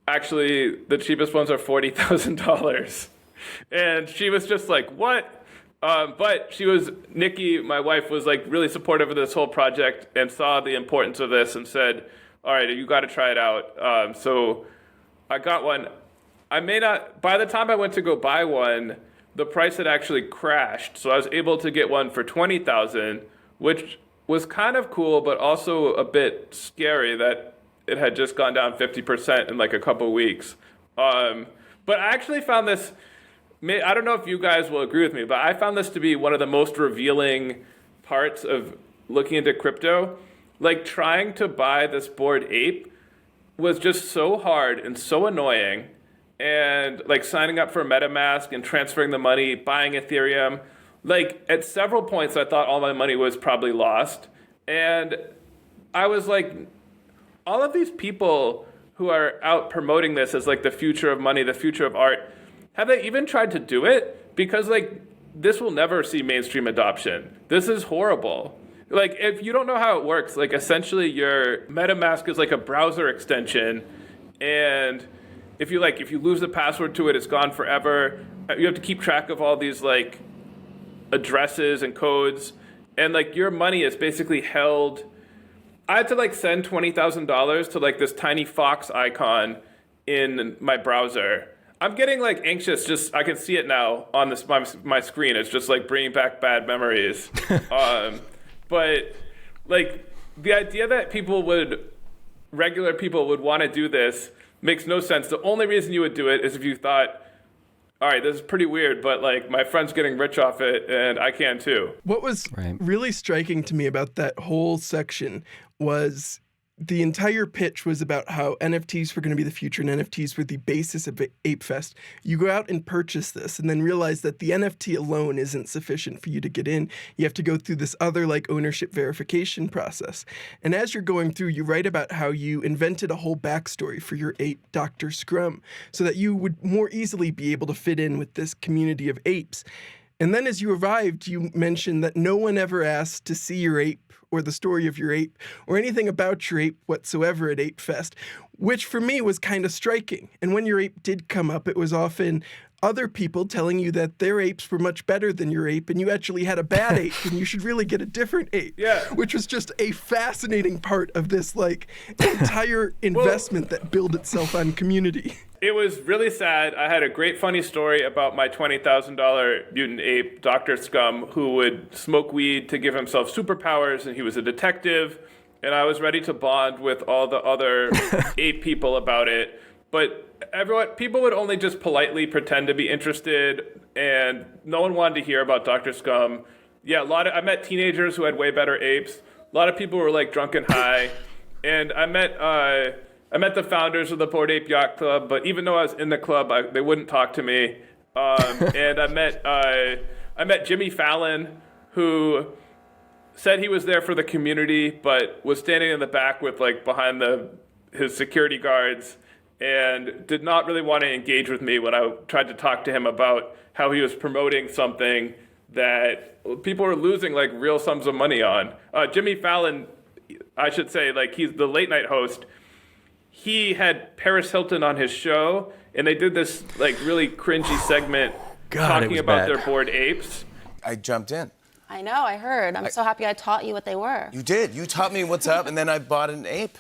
actually, the cheapest ones are $40,000. And she was just like, what? But Nikki, my wife, was like really supportive of this whole project and saw the importance of this and said, all right, you got to try it out. So I got one. By the time I went to go buy one, the price had actually crashed. So I was able to get one for $20,000, which was kind of cool, but also a bit scary that it had just gone down 50% in like a couple weeks. But I actually found this, I don't know if you guys will agree with me, but I found this to be one of the most revealing parts of looking into crypto. Like, trying to buy this Bored Ape was just so hard and so annoying. And like signing up for MetaMask and transferring the money, buying Ethereum. Like, at several points, I thought all my money was probably lost. And I was like, all of these people who are out promoting this as like the future of money, the future of art, have they even tried to do it? Because like this will never see mainstream adoption. This is horrible. Like if you don't know how it works, like essentially your MetaMask is like a browser extension, and if you lose the password to it, it's gone forever. You have to keep track of all these like addresses and codes, and like your money is basically held. I had to like send $20,000 to like this tiny fox icon in my browser. I'm getting like anxious. Just I can see it now on this my screen. It's just like bringing back bad memories. But like the idea that regular people would want to do this makes no sense. The only reason you would do it is if you thought, all right, this is pretty weird, but like my friend's getting rich off it and I can too. What was really striking to me about that whole section was the entire pitch was about how NFTs were going to be the future and NFTs were the basis of Ape Fest. You go out and purchase this and then realize that the NFT alone isn't sufficient for you to get in. You have to go through this other like ownership verification process. And as you're going through, you write about how you invented a whole backstory for your ape, Dr. Scrum, so that you would more easily be able to fit in with this community of apes. And then as you arrived, you mentioned that no one ever asked to see your ape or the story of your ape or anything about your ape whatsoever at Ape Fest, which for me was kind of striking. And when your ape did come up, it was often other people telling you that their apes were much better than your ape and you actually had a bad ape and you should really get a different ape, which was just a fascinating part of this like entire investment that built itself on community. It was really sad. I had a great funny story about my $20,000 mutant ape, Dr. Scum, who would smoke weed to give himself superpowers, and he was a detective, and I was ready to bond with all the other ape people about it. But people would only just politely pretend to be interested, and no one wanted to hear about Dr. Scum. Yeah, I met teenagers who had way better apes. A lot of people were like drunk and high, and I met the founders of the Bored Ape Yacht Club, but even though I was in the club, they wouldn't talk to me. And I met Jimmy Fallon, who said he was there for the community, but was standing in the back with like behind his security guards, and did not really want to engage with me when I tried to talk to him about how he was promoting something that people were losing like real sums of money on. Jimmy Fallon, I should say, like he's the late night host. He had Paris Hilton on his show, and they did this like really cringy segment talking about their bored apes. I jumped in. I know, I heard. I'm so happy I taught you what they were. You did. You taught me what's up, and then I bought an ape.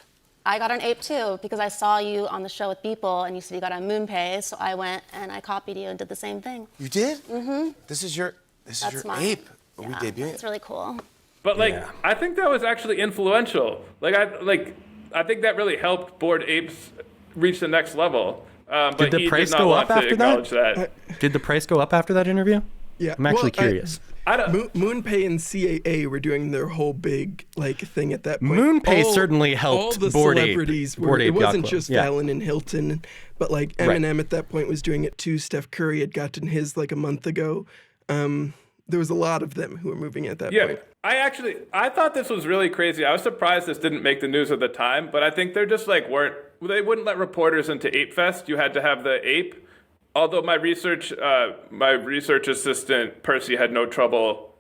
I got an ape too, because I saw you on the show with Beeple, and you said you got a MoonPay, so I went and I copied you and did the same thing. You did? Mm-hmm. This is your ape. Yeah, we debuted. It's really cool. But I think that was actually influential. I think that really helped Bored Apes reach the next level. But did the price go up after that? Did the price go up after that interview? Yeah, I'm actually curious. MoonPay and CAA were doing their whole big like thing at that point. MoonPay certainly helped. All the Bored celebrities were. It wasn't just Fallon and Hilton, but like Eminem at that point was doing it too. Steph Curry had gotten his like a month ago. There was a lot of them who were moving at that point. I thought this was really crazy. I was surprised this didn't make the news at the time, but I think they're just like they wouldn't let reporters into Ape Fest. You had to have the ape. Although my research assistant, Percy, had no trouble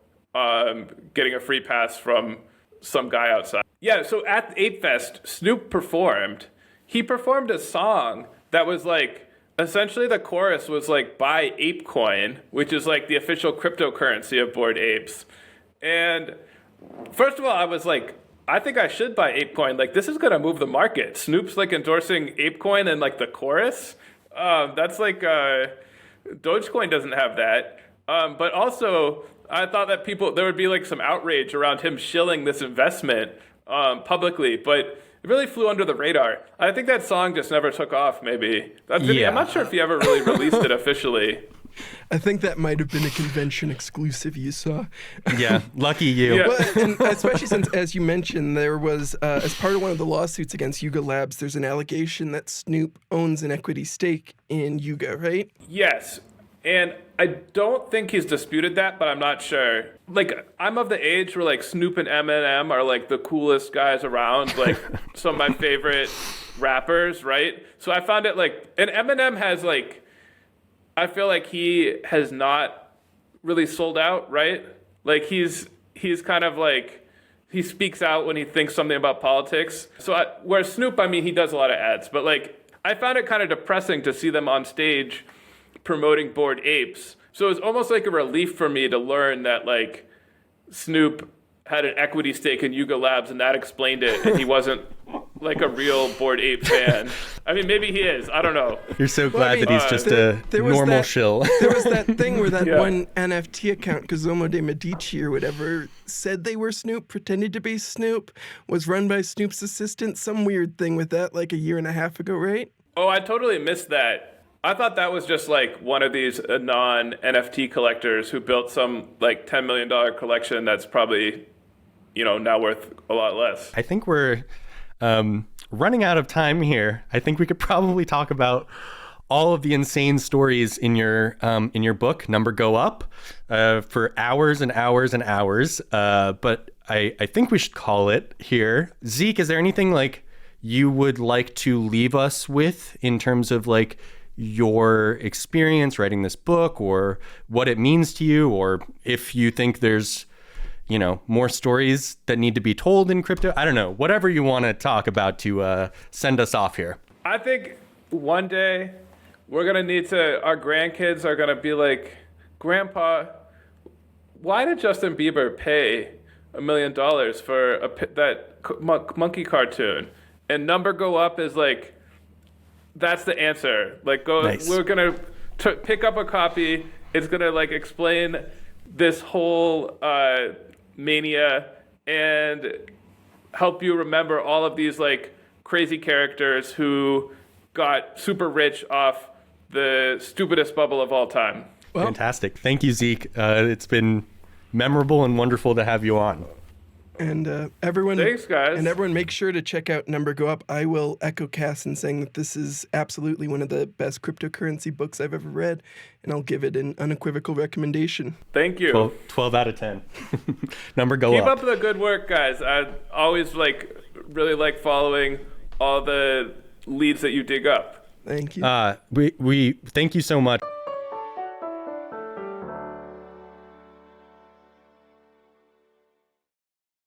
getting a free pass from some guy outside. Yeah, so at Ape Fest, Snoop performed. He performed a song that was like, essentially the chorus was like, buy ApeCoin, which is like the official cryptocurrency of Bored Apes. And first of all, I was like, I think I should buy ApeCoin. Like, this is going to move the market. Snoop's like endorsing ApeCoin and like the chorus. That's like Dogecoin doesn't have that. But also, I thought that there would be like some outrage around him shilling this investment publicly, but it really flew under the radar. I think that song just never took off, maybe. I'm not sure if he ever really released it officially. I think that might have been a convention exclusive you saw. Yeah, lucky you. Yeah. Well, and especially since, as you mentioned, there was, as part of one of the lawsuits against Yuga Labs, there's an allegation that Snoop owns an equity stake in Yuga, right? Yes. And I don't think he's disputed that, but I'm not sure. Like, I'm of the age where, like, Snoop and Eminem are, like, the coolest guys around. Like, some of my favorite rappers, right? So I found it like, and Eminem has like, I feel like he has not really sold out, right? Like he's kind of like, he speaks out when he thinks something about politics. So whereas Snoop, I mean, he does a lot of ads, but like, I found it kind of depressing to see them on stage promoting Bored Apes. So it was almost like a relief for me to learn that like Snoop had an equity stake in Yuga Labs and that explained it, and he wasn't like a real Bored Ape fan. I mean, maybe he is. I don't know. You're so glad that he's just a normal shill. There was that thing where that one NFT account, Kazomo de Medici or whatever, said they were Snoop, pretended to be Snoop, was run by Snoop's assistant. Some weird thing with that like a year and a half ago, right? Oh, I totally missed that. I thought that was just like one of these non-NFT collectors who built some like $10 million collection that's probably, now worth a lot less. I think we're running out of time here. I think we could probably talk about all of the insane stories in your book, Number Go Up, for hours and hours and hours. But I think we should call it here. Zeke, is there anything like you would like to leave us with in terms of like your experience writing this book, or what it means to you, or if you think there's more stories that need to be told in crypto? I don't know, whatever you want to talk about to send us off here. I think one day we're going to need to, our grandkids are going to be like, Grandpa, why did Justin Bieber pay $1 million for that monkey cartoon? And Number Go Up is like, that's the answer. Like, Nice. We're going to pick up a copy. It's going to like explain this whole mania and help you remember all of these like crazy characters who got super rich off the stupidest bubble of all time. Well, fantastic. Thank you, Zeke. It's been memorable and wonderful to have you on. And everyone, thanks, guys. And everyone, make sure to check out Number Go Up. I will echo Cass in saying that this is absolutely one of the best cryptocurrency books I've ever read, and I'll give it an unequivocal recommendation. Thank you. 12 out of 10. Number Go Up. Keep up the good work, guys. I always really like following all the leads that you dig up. Thank you. We thank you so much.